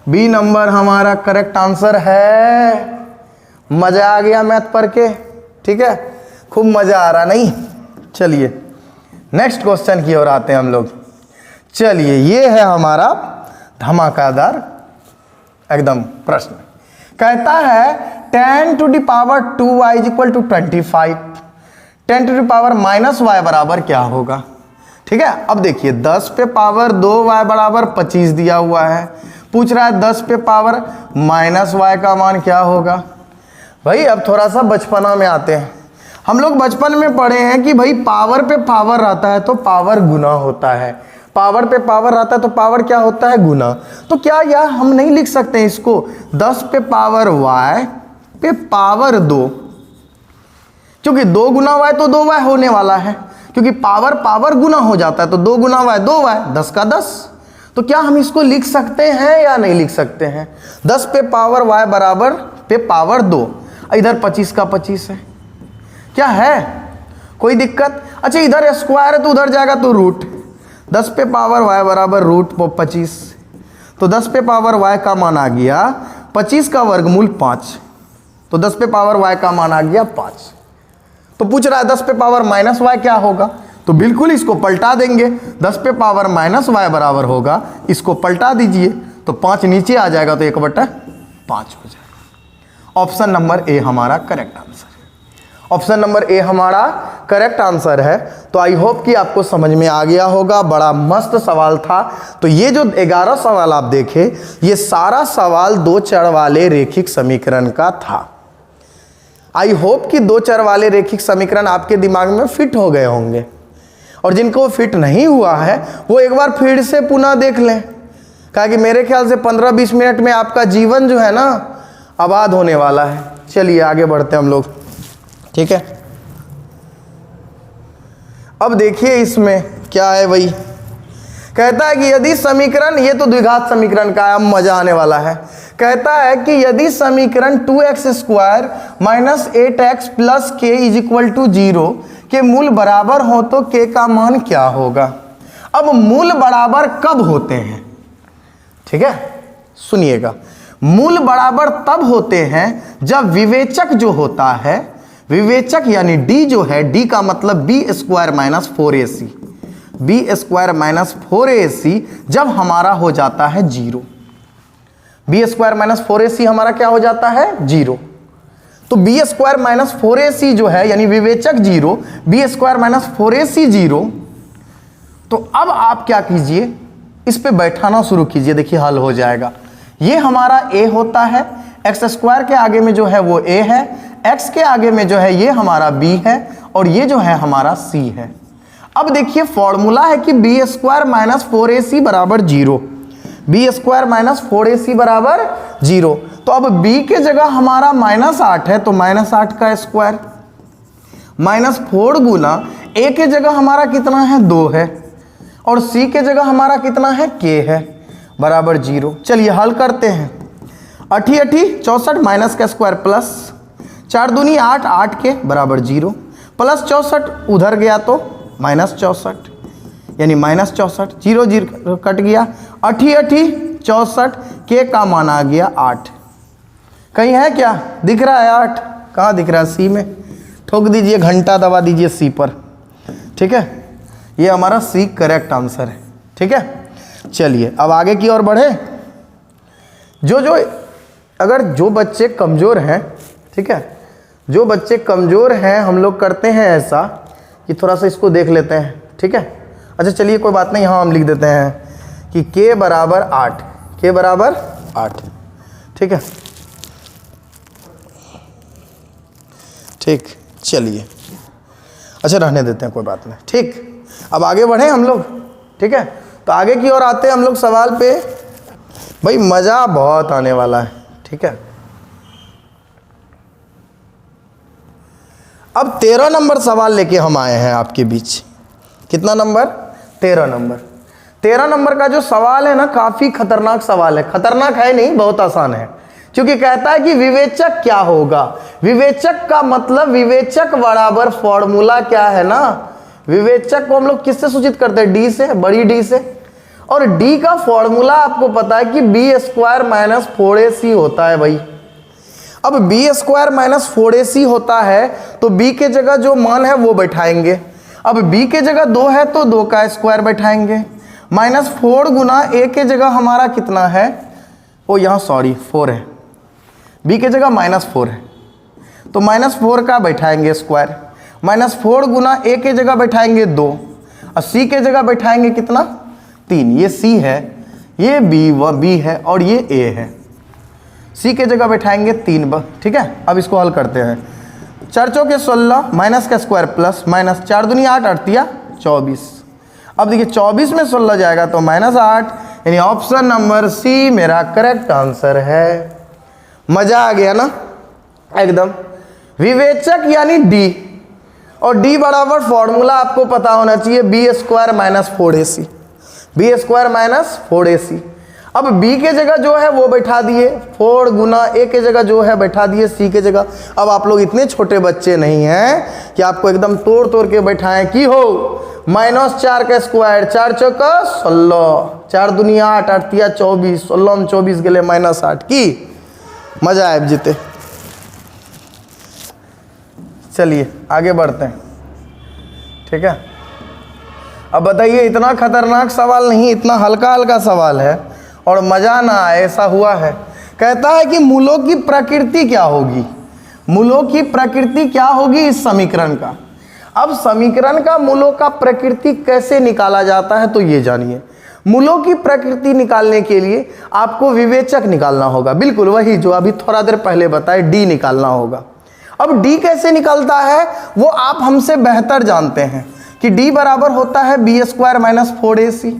B नंबर हमारा करेक्ट आंसर है। मजा आ गया मैथ पढ़ के? ठीक है, खूब मजा आ रहा नहीं? चलिए नेक्स्ट क्वेश्चन की ओर आते हैं हम लोग। चलिए ये है हमारा धमाकेदार एकदम प्रश्न। कहता है 10 to the power 2y is equal to 25, 10 to the power minus y बराबर क्या होगा? ठीक है, अब देखिए 10 पे पावर 2y बराबर 25 दिया हुआ है। पूछ रहा है 10 पे पावर माइनस y का मान क्या होगा? भाई अब थोड़ा सा बचपना में आते हैं। हम लोग बचपन में पढ़े हैं कि भाई पावर पे पावर रहता है तो पावर गुना होता है, पावर पे पावर रहता है तो पावर क्या होता है? गुना। तो क्या यह हम नहीं लिख सकते हैं इसको 10 पे पावर y पे पावर 2, क्योंकि 2 गुना y तो 2y होने वाला है, क्योंकि पावर पावर गुना हो जाता है, तो 2 गुना y 2y, 10 का 10। तो क्या हम इसको लिख सकते हैं या नहीं लिख सकते हैं? 10 पे पावर y बराबर पे पावर 2, इधर 25 का 25 है, क्या है कोई दिक्कत? अच्छा इधर स्क्वायर है तो उधर जाएगा तो रूट। 10 पे पावर y बराबर रूट 25, तो 10 पे पावर y का मान आ गया 25 का वर्गमूल 5, तो 10 पे पावर y का मान आ गया 5। तो पूछ रहा है 10 पे पावर माइनस y क्या होगा? तो बिल्कुल इसको पलटा देंगे। 10 पे पावर माइनस y बराबर होगा, इसको पलटा दीजिए तो 5 नीचे आ जाएगा तो 1/5 हो जाएगा। ऑप्शन नंबर ए हमारा करेक्ट आंसर है। ऑप्शन नंबर ए हमारा करेक्ट आंसर है। तो आई होप कि आपको समझ में आ गया होगा। बड़ा मस्त सवाल था। तो ये जो 11 सवाल आप देखे, ये सारा सवाल 2 चर वाले रेखिक समीकरण का था। आई होप कि 2 चर वाले रेखिक समीकरण आपके दिमाग में फिट हो गए होंगे, और जिनको फिट नहीं हुआ है वो एक बार फिर से पुनः देख लें। कहा कि मेरे ख्याल से 15-20 मिनट में आपका जीवन जो है ना आबाद होने वाला है। चलिए आगे बढ़ते हैं हम लोग, ठीक है। अब देखिए इसमें क्या है भाई, कहता है कि यदि समीकरण, ये तो द्विघात समीकरण का है, अब मजा आने वाला है। कहता है कि यदि समीकरण 2x² minus 8x plus k is equal to 0 के मूल बराबर हो तो k का मान क्या होगा। अब मूल बराबर कब होते हैं, ठीक है, सुनिएगा। मूल बराबर तब होते हैं जब विवेचक जो होता है, विवेचक यानी d जो है, d का मतलब b² minus 4ac, b² minus 4ac जब हमारा हो जाता है 0। b² माइनस 4ac हमारा क्या हो जाता है 0। तो b² माइनस 4ac जो है यानी विवेचक 0, b² माइनस 4ac 0। तो अब आप क्या कीजिए, इस पे बैठाना शुरू कीजिए, देखिए हल हो जाएगा। ये हमारा a होता है, x² के आगे में जो है वो a है, x के आगे में जो है ये हमारा b है, और ये जो है हमारा c है। अब देखिए फॉर्मूला है कि b² माइनस 4ac बराबर 0, b² माइनस 4ac बराबर 0। तो अब b के जगह हमारा -8 है, तो -8 का स्क्वायर माइनस 4 गुना a के जगह हमारा कितना है 2 है, और c के जगह हमारा कितना है k है, बराबर 0। चलिए हल करते हैं। 8 64 माइनस का स्क्वायर प्लस 4 दूनी 8, 8 के बराबर 0, प्लस 64 उधर गया तो -64 यानी -64, 0 0 कट गया। 8 64 के का मान आ गया 8। कहीं है क्या, दिख रहा है 8, कहाँ दिख रहा है, सी में ठोक दीजिए, घंटा दबा दीजिए सी पर, ठीक है। ये हमारा सी करेक्ट आंसर है, ठीक है। चलिए अब आगे की ओर बढ़े। अगर जो बच्चे कमज़ोर हैं, ठीक है, जो बच्चे कमज़ोर हैं, हम लोग करते हैं ऐसा कि थोड़ा सा इसको देख लेते हैं, ठीक है। अच्छा चलिए कोई बात नहीं, यहाँ हम लिख देते हैं कि k बराबर 8, k बराबर 8, ठीक है, ठीक। चलिए अच्छा रहने देते हैं, कोई बात नहीं, ठीक। अब आगे बढ़े हम लोग, ठीक है। तो आगे की ओर आते हैं हम लोग सवाल पे, भाई मज़ा बहुत आने वाला है, ठीक है। अब 13 नंबर सवाल लेके हम आए हैं आपके बीच। कितना नंबर, 13 नंबर। 13 नंबर का जो सवाल है ना, काफ़ी खतरनाक सवाल है। खतरनाक है नहीं, बहुत आसान है, क्योंकि कहता है कि विवेचक क्या होगा। विवेचक का मतलब, विवेचक बराबर फॉर्मूला क्या है ना, विवेचक को हम लोग किससे सूचित करते हैं, डी से, बड़ी डी से। और डी का फॉर्मूला आपको पता है कि b² माइनस 4ac होता है भाई। अब b² माइनस 4ac होता है, तो b के जगह जो मान है वो बैठाएंगे। अब b के जगह 2 है तो 2 का स्क्वायर बैठाएंगे, -4 गुना a के जगह हमारा कितना है, ओ यहाँ सॉरी 4 है, b के जगह -4 है, तो -4 का बैठाएंगे स्क्वायर, -4 गुना a के जगह बैठाएंगे 2, और c के जगह बैठाएंगे कितना 3। ये c है, ये b है, और ये a है। c के जगह बैठाएंगे 3, ठीक है। अब इसको हल करते हैं। 4 चौके 16 माइनस का स्क्वायर प्लस माइनस 4 दूनी 8, 8 24। अब देखिए 24 में 16 जाएगा तो -8, यानी ऑप्शन नंबर सी मेरा करेक्ट आंसर है। मजा आ गया ना एकदम। विवेचक यानी डी, और डी बराबर फॉर्मूला आपको पता होना चाहिए b² minus 4ac, b² minus 4ac। अब b के जगह जो है वो बैठा दिए, 4 गुना a के जगह जो है बैठा दिए c के जगह। अब आप लोग इतने छोटे बच्चे नहीं हैं कि आपको एकदम तोड़ तोड़ के बैठाएं कि हो -4 का स्क्वायर, 4 चौका 16, 4 दूनी 8, 8 24, 16 में 24 के लिए -8 की। मजा आए जीते। चलिए आगे बढ़ते हैं, ठीक है। अब बताइए, इतना खतरनाक सवाल नहीं, इतना हल्का हल्का सवाल है और मज़ा ना आए ऐसा हुआ है। कहता है कि मूलों की प्रकृति क्या होगी, मूलों की प्रकृति क्या होगी इस समीकरण का। अब समीकरण का मूलों का प्रकृति कैसे निकाला जाता है तो ये जानिए। मूलों की प्रकृति निकालने के लिए आपको विवेचक निकालना होगा, बिल्कुल वही जो अभी थोड़ा देर पहले बताए, डी निकालना होगा। अब डी कैसे निकलता है वो आप हमसे बेहतर जानते हैं कि डी बराबर होता है b² माइनस 4ac।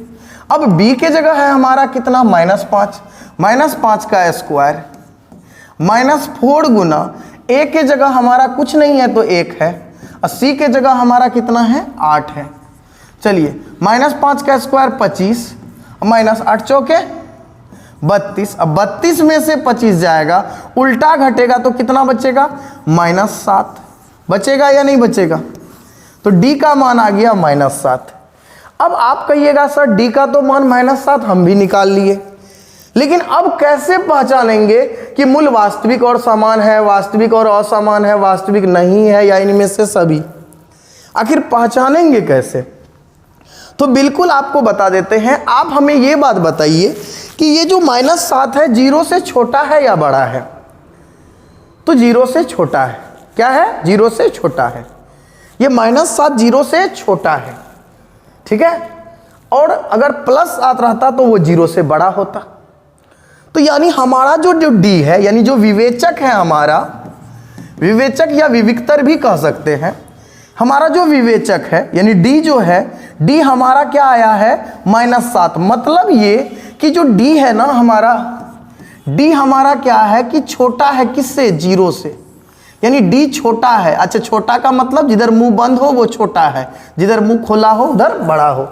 अब b के जगह है हमारा कितना -5, -5 का स्क्वायर, -4 गुना a के जगह हमारा कुछ नहीं है तो 1 है, और c के जगह हमारा कितना है 8 है। चलिए -5 का स्क्वायर 25, -8 चौके 32। अब 32 में से 25 जाएगा, उल्टा घटेगा तो कितना बचेगा -7 बचेगा या नहीं बचेगा? तो d का मान आ गया -7। अब आप कहिएगा सर d का तो मान -7 हम भी निकाल लिए, लेकिन अब कैसे पहचानेंगे कि मूल वास्तविक और समान है, वास्तविक और असमान है, वास्तविक नहीं है, या इनमें से सभी? आखिर पहचानेंगे कैसे? तो बिल्कुल आपको बता देते हैं। आप हमें ये बात बताइए कि ये जो -7 है 0 से छोटा है या बड़ा है? तो 0 से छोटा है। क्या है? 0 से छोटा है। ये -7 0 से छोटा है, ठीक है। और अगर प्लस आता रहता तो वो 0 से बड़ा होता। तो यानी हमारा जो d है, यानी जो विवेचक है हमारा, विवेचक या विविक्तर भी कह सकते हैं, हमारा जो विवेचक है यानी d जो है, d हमारा क्या आया है -7। मतलब ये कि जो d है ना हमारा, d हमारा क्या है कि छोटा है किससे? 0 से। यानी d छोटा है। अच्छा, छोटा का मतलब जिधर मुंह बंद हो वो छोटा है, जिधर मुंह खोला हो उधर बड़ा हो,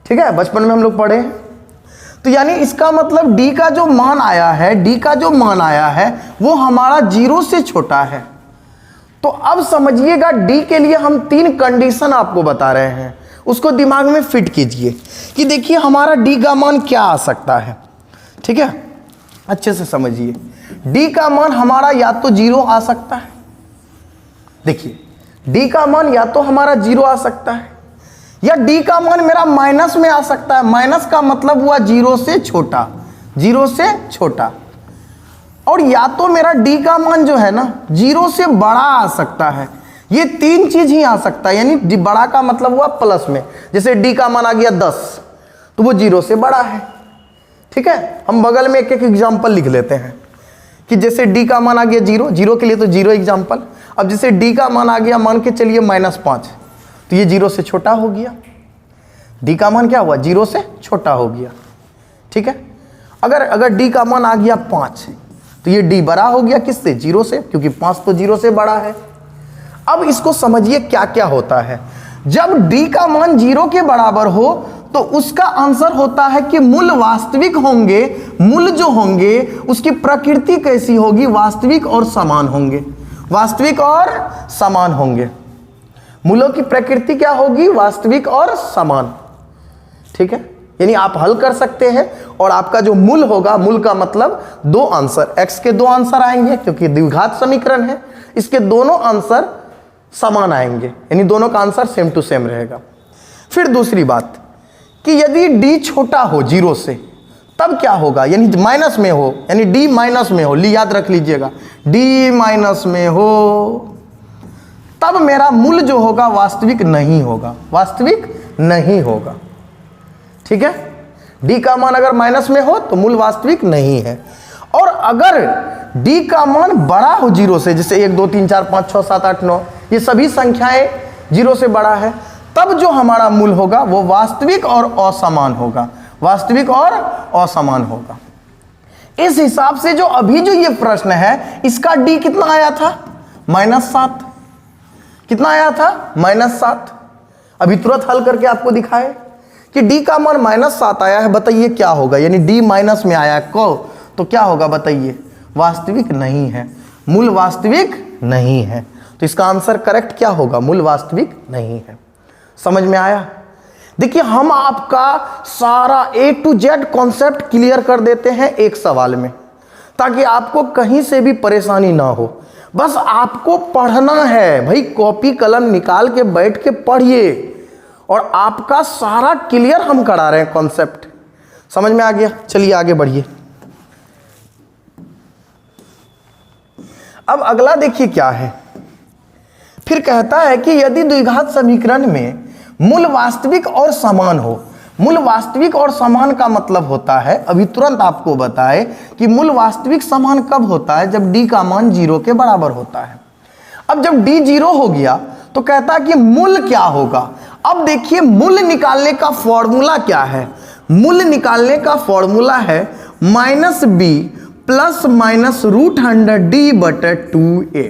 ठीक है, बचपन में हम लोग पढ़े हैं। तो यानी इसका मतलब d का जो मान आया है, d का जो मान आया है वो हमारा 0 से छोटा है। तो अब समझिएगा d के लिए हम 3 कंडीशन आपको बता रहे हैं, उसको दिमाग में फिट कीजिए कि देखिए हमारा d का मान क्या आ सकता है, ठीक है। अच्छे से समझिए, d का मान हमारा या तो 0 आ सकता है, देखिए d का मान या तो हमारा 0 आ सकता है, या d का मान मेरा माइनस में आ सकता है। माइनस का मतलब हुआ 0 से छोटा, 0 से छोटा। और या तो मेरा d का मान जो है ना 0 से बड़ा आ सकता है। ये 3 चीज ही आ सकता है। यानी बड़ा का मतलब हुआ प्लस में, जैसे d का मान आ गया 10 तो वो 0 से बड़ा है, ठीक है। हम बगल में एक एक एग्जाम्पल लिख लेते हैं कि जैसे d का मान आ गया 0, 0 के लिए तो 0 एग्जाम्पल। अब जैसे d का मान आ गया, मान के चलिए -5, तो ये 0 से छोटा हो गया। d का मान क्या हुआ? 0 से छोटा हो गया, ठीक है। अगर d का मान आ गया 5 तो ये d बड़ा हो गया किससे? 0 से, क्योंकि 5 तो 0 से बड़ा है। अब इसको समझिए क्या क्या होता है। जब d का मान 0 के बराबर हो तो उसका आंसर होता है कि मूल वास्तविक होंगे। मूल जो होंगे उसकी प्रकृति कैसी होगी? वास्तविक और समान होंगे, वास्तविक और समान होंगे। मूलों की प्रकृति क्या होगी? वास्तविक और समान, ठीक है। यानी आप हल कर सकते हैं और आपका जो मूल होगा, मूल का मतलब 2 आंसर, x के 2 आंसर आएंगे क्योंकि द्विघात समीकरण है, इसके दोनों आंसर समान आएंगे, यानी दोनों का आंसर सेम टू सेम रहेगा। फिर दूसरी बात कि यदि d छोटा हो 0 से तब क्या होगा? यानी माइनस में हो, यानी d माइनस में हो, याद रख लीजिएगा, d माइनस में हो तब मेरा मूल जो होगा वास्तविक नहीं होगा, वास्तविक नहीं होगा, ठीक है। d का मान अगर माइनस में हो तो मूल वास्तविक नहीं है। और अगर d का मान बड़ा हो 0 से, जैसे 1 2 3 4 5 6 7 8 9 ये सभी संख्याएं 0 से बड़ा है, तब जो हमारा मूल होगा वो वास्तविक और असमान होगा, वास्तविक और असमान होगा। इस हिसाब से जो अभी जो ये प्रश्न है इसका d कितना आया था? -7। कितना आया था? -7। अभी तुरंत हल करके आपको दिखाए कि d का मान -7 आया है, बताइए क्या होगा? यानी d माइनस में आया को तो क्या होगा बताइए? वास्तविक नहीं है, मूल वास्तविक नहीं है। तो इसका आंसर करेक्ट क्या होगा? मूल वास्तविक नहीं है। समझ में आया? देखिए हम आपका सारा A to Z concept clear कर देते हैं एक सवाल में, ताकि आपको कहीं से भी परेशानी ना हो। बस आपको पढ़ना है भाई, कॉपी कलम निकाल के बैठ के पढ़िए और आपका सारा क्लियर हम करा रहे हैं कॉन्सेप्ट। समझ में आ गया? चलिए आगे बढ़िए। अब अगला देखिए क्या है। फिर कहता है कि यदि द्विघात समीकरण में मूल वास्तविक और समान हो। मूल वास्तविक और समान का मतलब होता है, अभी तुरंत आपको बताए कि मूल वास्तविक समान कब होता है? जब d का मान 0 के बराबर होता है। अब जब d 0 हो गया तो कहता है कि मूल क्या होगा। अब देखिए मूल निकालने का फॉर्मूला क्या है? मूल निकालने का फॉर्मूला है -b प्लस माइनस √100d/2a।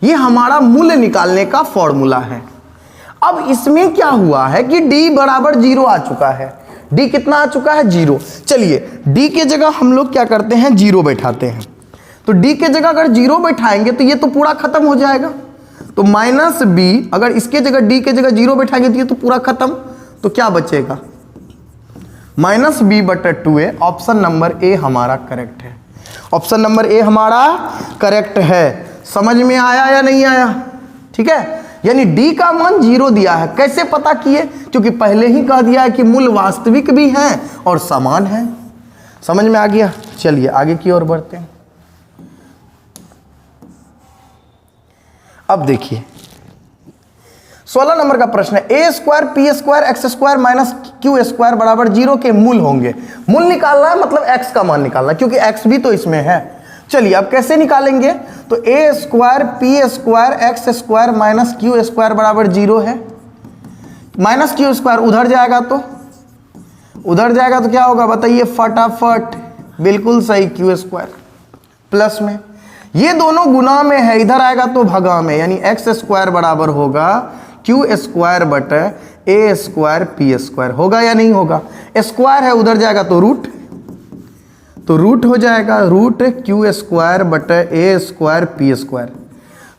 ये हमारा मूल्य निकालने का फॉर्मूला है। अब इसमें क्या हुआ है कि d बराबर 0 आ चुका है। d कितना आ चुका है? 0। चलिए d के जगह हम लोग क्या करते हैं? 0 बैठाते हैं। तो d के जगह अगर 0 बैठाएंगे तो ये तो पूरा खत्म हो जाएगा। तो माइनस b, अगर इसके जगह d के जगह 0 बैठाएंगे तो ये तो पूरा खत्म। तो क्या बचेगा? -b/2a। ऑप्शन नंबर ए हमारा करेक्ट है। ऑप्शन नंबर ए हमारा करेक्ट है। समझ में आया या नहीं आया? ठीक है, यानी d का मान 0 दिया है। कैसे पता किए? क्योंकि पहले ही कह दिया है कि मूल वास्तविक भी हैं और समान है। समझ में आ गया? चलिए आगे की ओर बढ़ते हैं। अब देखिए 16 नंबर का प्रश्न है। a² p² x² - q² बराबर 0 के मूल होंगे। मूल निकालना है मतलब x का मान निकालना है, क्योंकि x भी तो इसमें है। चलिए अब कैसे निकालेंगे? तो a² p² x² - q² बराबर 0 है। माइनस q² उधर जाएगा तो क्या होगा बताइए फटाफट? बिल्कुल सही, q² प्लस में। ये दोनों गुना में है, इधर आएगा तो भगा में, यानी x² बराबर होगा q² - a²p² होगा या नहीं होगा? स्क्वायर है, उधर जाएगा तो रूट हो जाएगा, √q² - a²p²।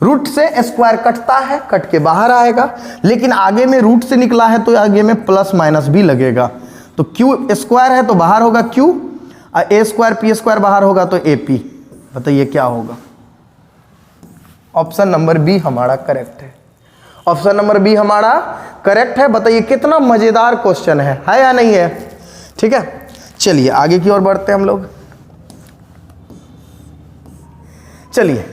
रूट से स्क्वायर कटता है, कट के बाहर आएगा, लेकिन आगे में रूट से निकला है तो आगे में प्लस माइनस भी लगेगा। तो q² है तो बाहर होगा q, a² p² बाहर होगा तो ap। बताइए क्या होगा? ऑप्शन नंबर बी हमारा करेक्ट है। ऑप्शन नंबर बी हमारा करेक्ट है। बताइए कितना मजेदार क्वेश्चन है या नहीं है? ठीक है, चलिए आगे की ओर बढ़ते हैं हम लोग। चलिए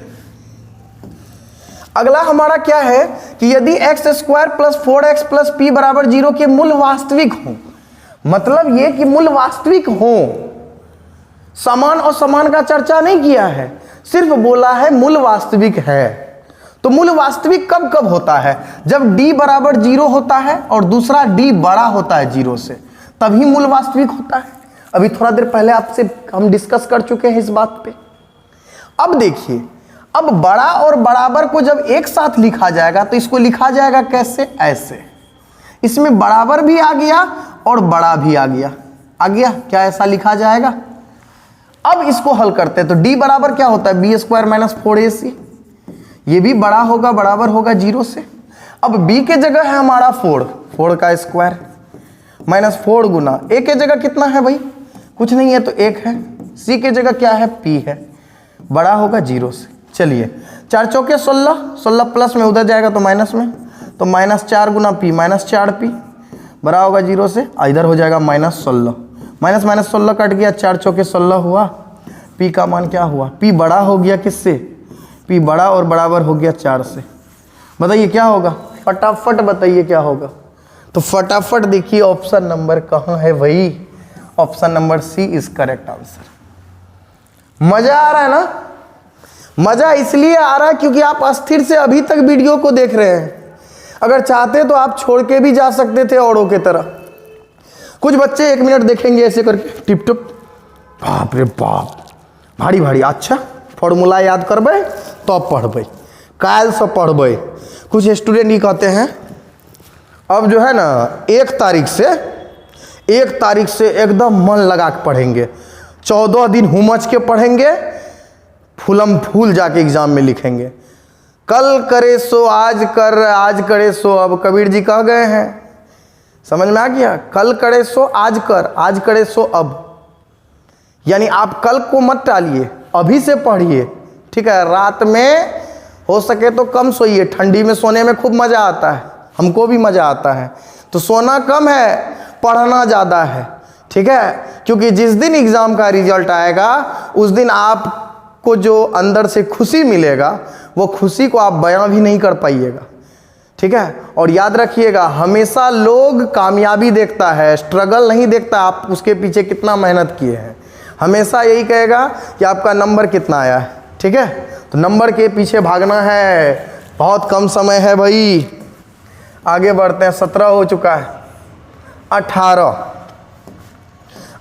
अगला हमारा क्या है कि यदि x² + 4x + p बराबर 0 के मूल वास्तविक हो, मतलब ये कि मूल वास्तविक हो। समान और समान का चर्चा नहीं किया है, सिर्फ बोला है मूल वास्तविक है। तो मूल वास्तविक कब कब होता है? जब d बराबर 0 होता है और दूसरा d बड़ा होता है 0 से, तभी मूल वास्तविक होता है। अभी थोड़ा देर पहले आपसे हम डिस्कस कर चुके हैं इस बात पे। अब देखिए, अब बड़ा और बराबर को जब एक साथ लिखा जाएगा तो इसको लिखा जाएगा कैसे? ऐसे। इसमें बराबर भी आ गया और बड़ा भी आ गया। क्या ऐसा लिखा जाएगा? अब इसको हल करते हैं तो d बराबर क्या होता है? b² - 4ac। ये भी बड़ा होगा, बराबर होगा 0 से। अब b के जगह है हमारा 4 का स्क्वायर -4 गुना a के जगह कितना है भाई? कुछ नहीं है तो 1 है। c के जगह क्या है? p है, बड़ा होगा 0 से। चलिए 4 चौके 16 प्लस में उधर जाएगा तो माइनस में, तो -4 गुना p -4p बड़ा होगा 0 से। इधर हो जाएगा -16, -16 कट गया, 4 चौके 16 हुआ। p का मान क्या हुआ? p बड़ा हो गया किससे? p बड़ा और बराबर हो गया 4 से। बताइए क्या होगा? फटाफट बताइए क्या होगा? तो फटाफट देखिए ऑप्शन नंबर कहाँ है भाई? Option number C is correct answer. मजा आ रहा है ना? मजा इसलिए आ रहा है क्योंकि आप अस्थिर से अभी तक वीडियो को देख रहे हैं। अगर चाहते तो आप छोड़ के भी जा सकते थे औरों के तरह। कुछ बच्चे 1 मिनट देखेंगे ऐसे करके टिप टिप, बाप रे बाप, भारी भारी। अच्छा फॉर्मूला याद करबे तो पढ़बे, काल से पढ़बे। कुछ स्टूडेंट ही कहते हैं अब जो है ना 1 तारीख से एकदम मन लगा के पढ़ेंगे, 14 दिन हुमच के पढ़ेंगे, फूलम फूल जाके एग्जाम में लिखेंगे। कल करे सो आज कर, आज करे सो अब, कबीर जी कह गए हैं। समझ में आ गया? कल करे सो आज कर, आज करे सो अब। यानी आप कल को मत टालिए, अभी से पढ़िए। ठीक है, रात में हो सके तो कम सोइए। ठंडी में सोने में खूब मज़ा आता है, हमको भी मज़ा आता है। तो सोना कम है, पढ़ना ज़्यादा है। ठीक है, क्योंकि जिस दिन एग्ज़ाम का रिजल्ट आएगा उस दिन आपको जो अंदर से खुशी मिलेगा वो खुशी को आप बयां भी नहीं कर पाइएगा। ठीक है, और याद रखिएगा हमेशा लोग कामयाबी देखता है, स्ट्रगल नहीं देखता आप उसके पीछे कितना मेहनत किए हैं। हमेशा यही कहेगा कि आपका नंबर कितना आया है। ठीक है, तो नंबर के पीछे भागना है, बहुत कम समय है भाई। आगे बढ़ते हैं, 17 हो चुका है, 18।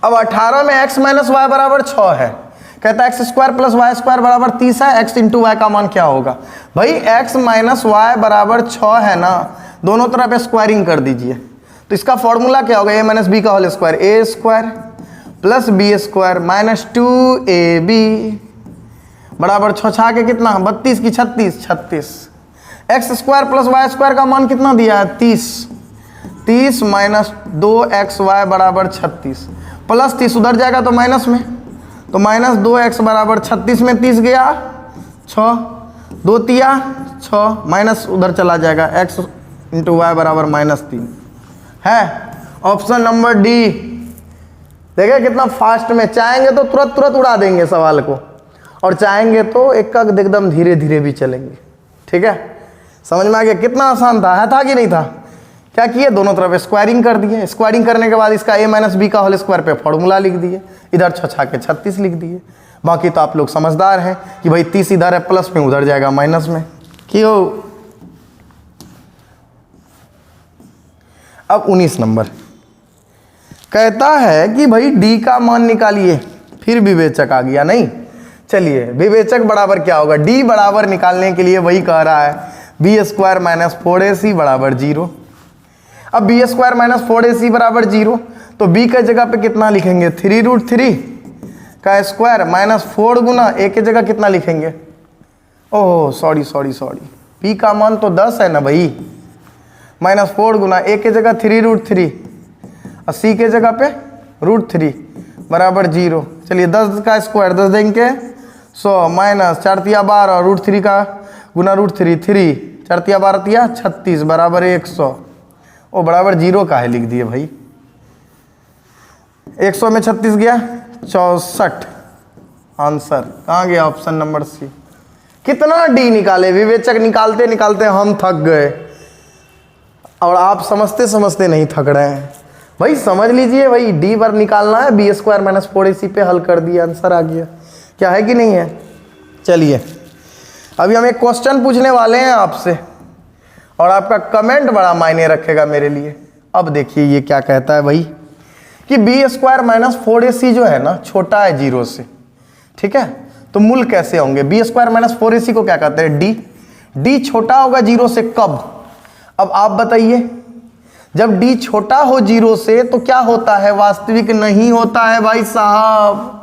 अब 18 में x - y बराबर 6 है। कहता है x square plus Y square बराबर 30 है, एक्स इंटू वाई का मान क्या होगा? भाई एक्स माइनस वाई बराबर 6 है ना, दोनों तरफ स्क्वायरिंग कर दीजिए। तो इसका फॉर्मूला क्या होगा? ए माइनस बी का whole square, A square plus B square minus 2ab बराबर 6 के कितना? 32 की 36, 36। X square plus Y square का मान कितना दिया है? 30। 30 माइनस 2xy बराबर 36 प्लस 30 उधर जाएगा तो माइनस में, तो माइनस 2x बराबर 36 में 30 गया 6, 2 तिया 6, माइनस उधर चला जाएगा, x इंटू वाई बराबर -3 है। Option number D. देखिए कितना फास्ट में, चाहेंगे तो तुरंत तुरंत उड़ा देंगे सवाल को, और चाहेंगे तो एक एकदम धीरे धीरे भी चलेंगे। ठीक है, समझ में आ गया? कितना आसान था, है था कि नहीं था? क्या किए? दोनों तरफ स्क्वायरिंग कर दिए। स्क्वायरिंग करने के बाद इसका a माइनस बी का होल स्क्वायर पे फॉर्मूला लिख दिए, इधर 6 के 36 लिख दिए। बाकी तो आप लोग समझदार हैं कि भाई 30 इधर है प्लस में, उधर जाएगा माइनस में। क्यों? अब 19 नंबर कहता है कि भाई d का मान निकालिए, फिर विवेचक आ गया। नहीं, चलिए विवेचक बराबर क्या होगा? d बराबर निकालने के लिए वही कह रहा है बी स्क्वायर माइनस 4ac बराबर 0। अब बी स्क्वायर माइनस 4ac बराबर 0, तो b के जगह पे कितना लिखेंगे? 3√3 का स्क्वायर माइनस 4 गुना a के जगह कितना लिखेंगे? ओह सॉरी, b का मान तो 10 है ना भाई, माइनस 4 गुना a के जगह 3√3 और c के जगह पे √3 बराबर 0। चलिए 10 का स्क्वायर 10 देंगे 100 माइनस 4 तिया 12 √3 का गुना √3 3 4 तिया 12 तिया 36 बराबर 100। ओ बराबर 0 का है लिख दिए भाई। 100 में 36 गया 64। आंसर कहाँ गया? Option number C. कितना डी निकाले? विवेचक निकालते निकालते हम थक गए, और आप समझते समझते नहीं थक रहे हैं। भाई समझ लीजिए, भाई डी बार निकालना है, बी स्क्वायर माइनस 4ac पे हल कर दिया, आंसर आ गया। क्या है कि नहीं है? चलिए अभी हम एक क्वेश्चन पूछने वाले हैं आपसे, और आपका कमेंट बड़ा मायने रखेगा मेरे लिए। अब देखिए ये क्या कहता है भाई कि बी स्क्वायर माइनस 4ac जो है ना छोटा है 0 से। ठीक है, तो मूल कैसे होंगे? बी स्क्वायर माइनस 4ac को क्या कहते हैं? डी। डी छोटा होगा 0 से कब? अब आप बताइए, जब d छोटा हो 0 से तो क्या होता है? वास्तविक नहीं होता है भाई साहब।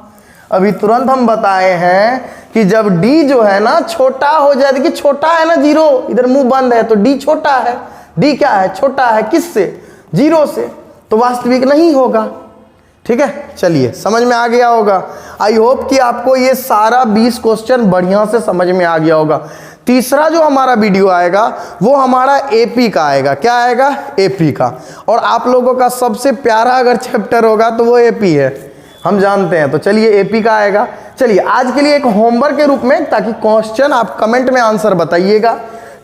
अभी तुरंत हम बताए हैं कि जब d जो है ना छोटा हो जाए, देखिए छोटा है ना 0, इधर मुंह बंद है, तो d छोटा है। d क्या है? छोटा है किससे? 0 से, तो वास्तविक नहीं होगा। ठीक है, चलिए समझ में आ गया होगा। आई होप कि आपको ये सारा 20 क्वेश्चन बढ़िया से समझ में आ गया होगा। तीसरा जो हमारा वीडियो आएगा वो हमारा एपी का आएगा। क्या आएगा? एपी का। और आप लोगों का सबसे प्यारा अगर चैप्टर होगा तो वो एपी है, हम जानते हैं। तो चलिए एपी का आएगा। चलिए आज के लिए एक होमवर्क के रूप में, ताकि क्वेश्चन आप कमेंट में आंसर बताइएगा।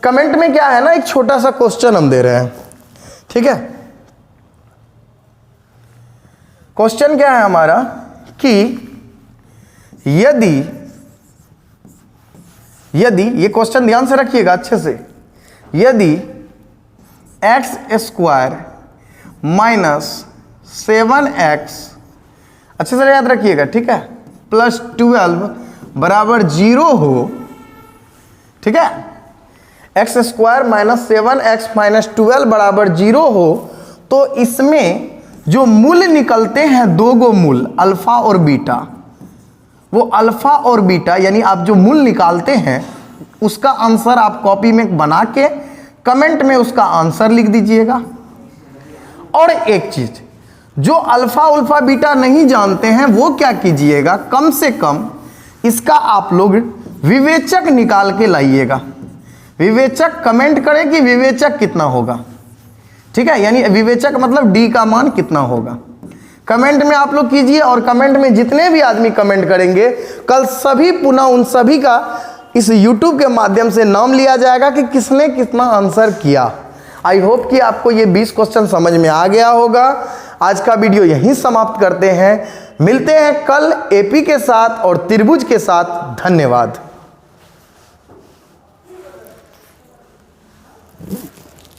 कमेंट में क्या है ना, एक छोटा सा क्वेश्चन हम दे रहे हैं। ठीक है, क्वेश्चन क्या है हमारा कि यदि ये क्वेश्चन ध्यान से रखिएगा अच्छे से, यदि एक्स स्क्वायर माइनस 7x, अच्छे से याद रखिएगा, ठीक है, प्लस 12 बराबर 0 हो। ठीक है, x square minus 7x minus 12 बराबर 0 हो, तो इसमें जो मूल निकलते हैं, दो गो मूल अल्फा और बीटा, वो अल्फा और बीटा यानी आप जो मूल निकालते हैं उसका आंसर आप कॉपी में बना के कमेंट में उसका आंसर लिख दीजिएगा। और एक चीज, जो अल्फा उल्फा बीटा नहीं जानते हैं वो क्या कीजिएगा, कम से कम इसका आप लोग विवेचक निकाल के लाइएगा। विवेचक कमेंट करें कि विवेचक कितना होगा। ठीक है, यानी विवेचक मतलब डी का मान कितना होगा, कमेंट में आप लोग कीजिए। और कमेंट में जितने भी आदमी कमेंट करेंगे, कल सभी पुनः उन सभी का इस YouTube के माध्यम से नाम लिया जाएगा कि किसने कितना आंसर किया। आई होप कि आपको ये 20 क्वेश्चन समझ में आ गया होगा। आज का वीडियो यहीं समाप्त करते हैं, मिलते हैं कल एपी के साथ और त्रिभुज के साथ। धन्यवाद।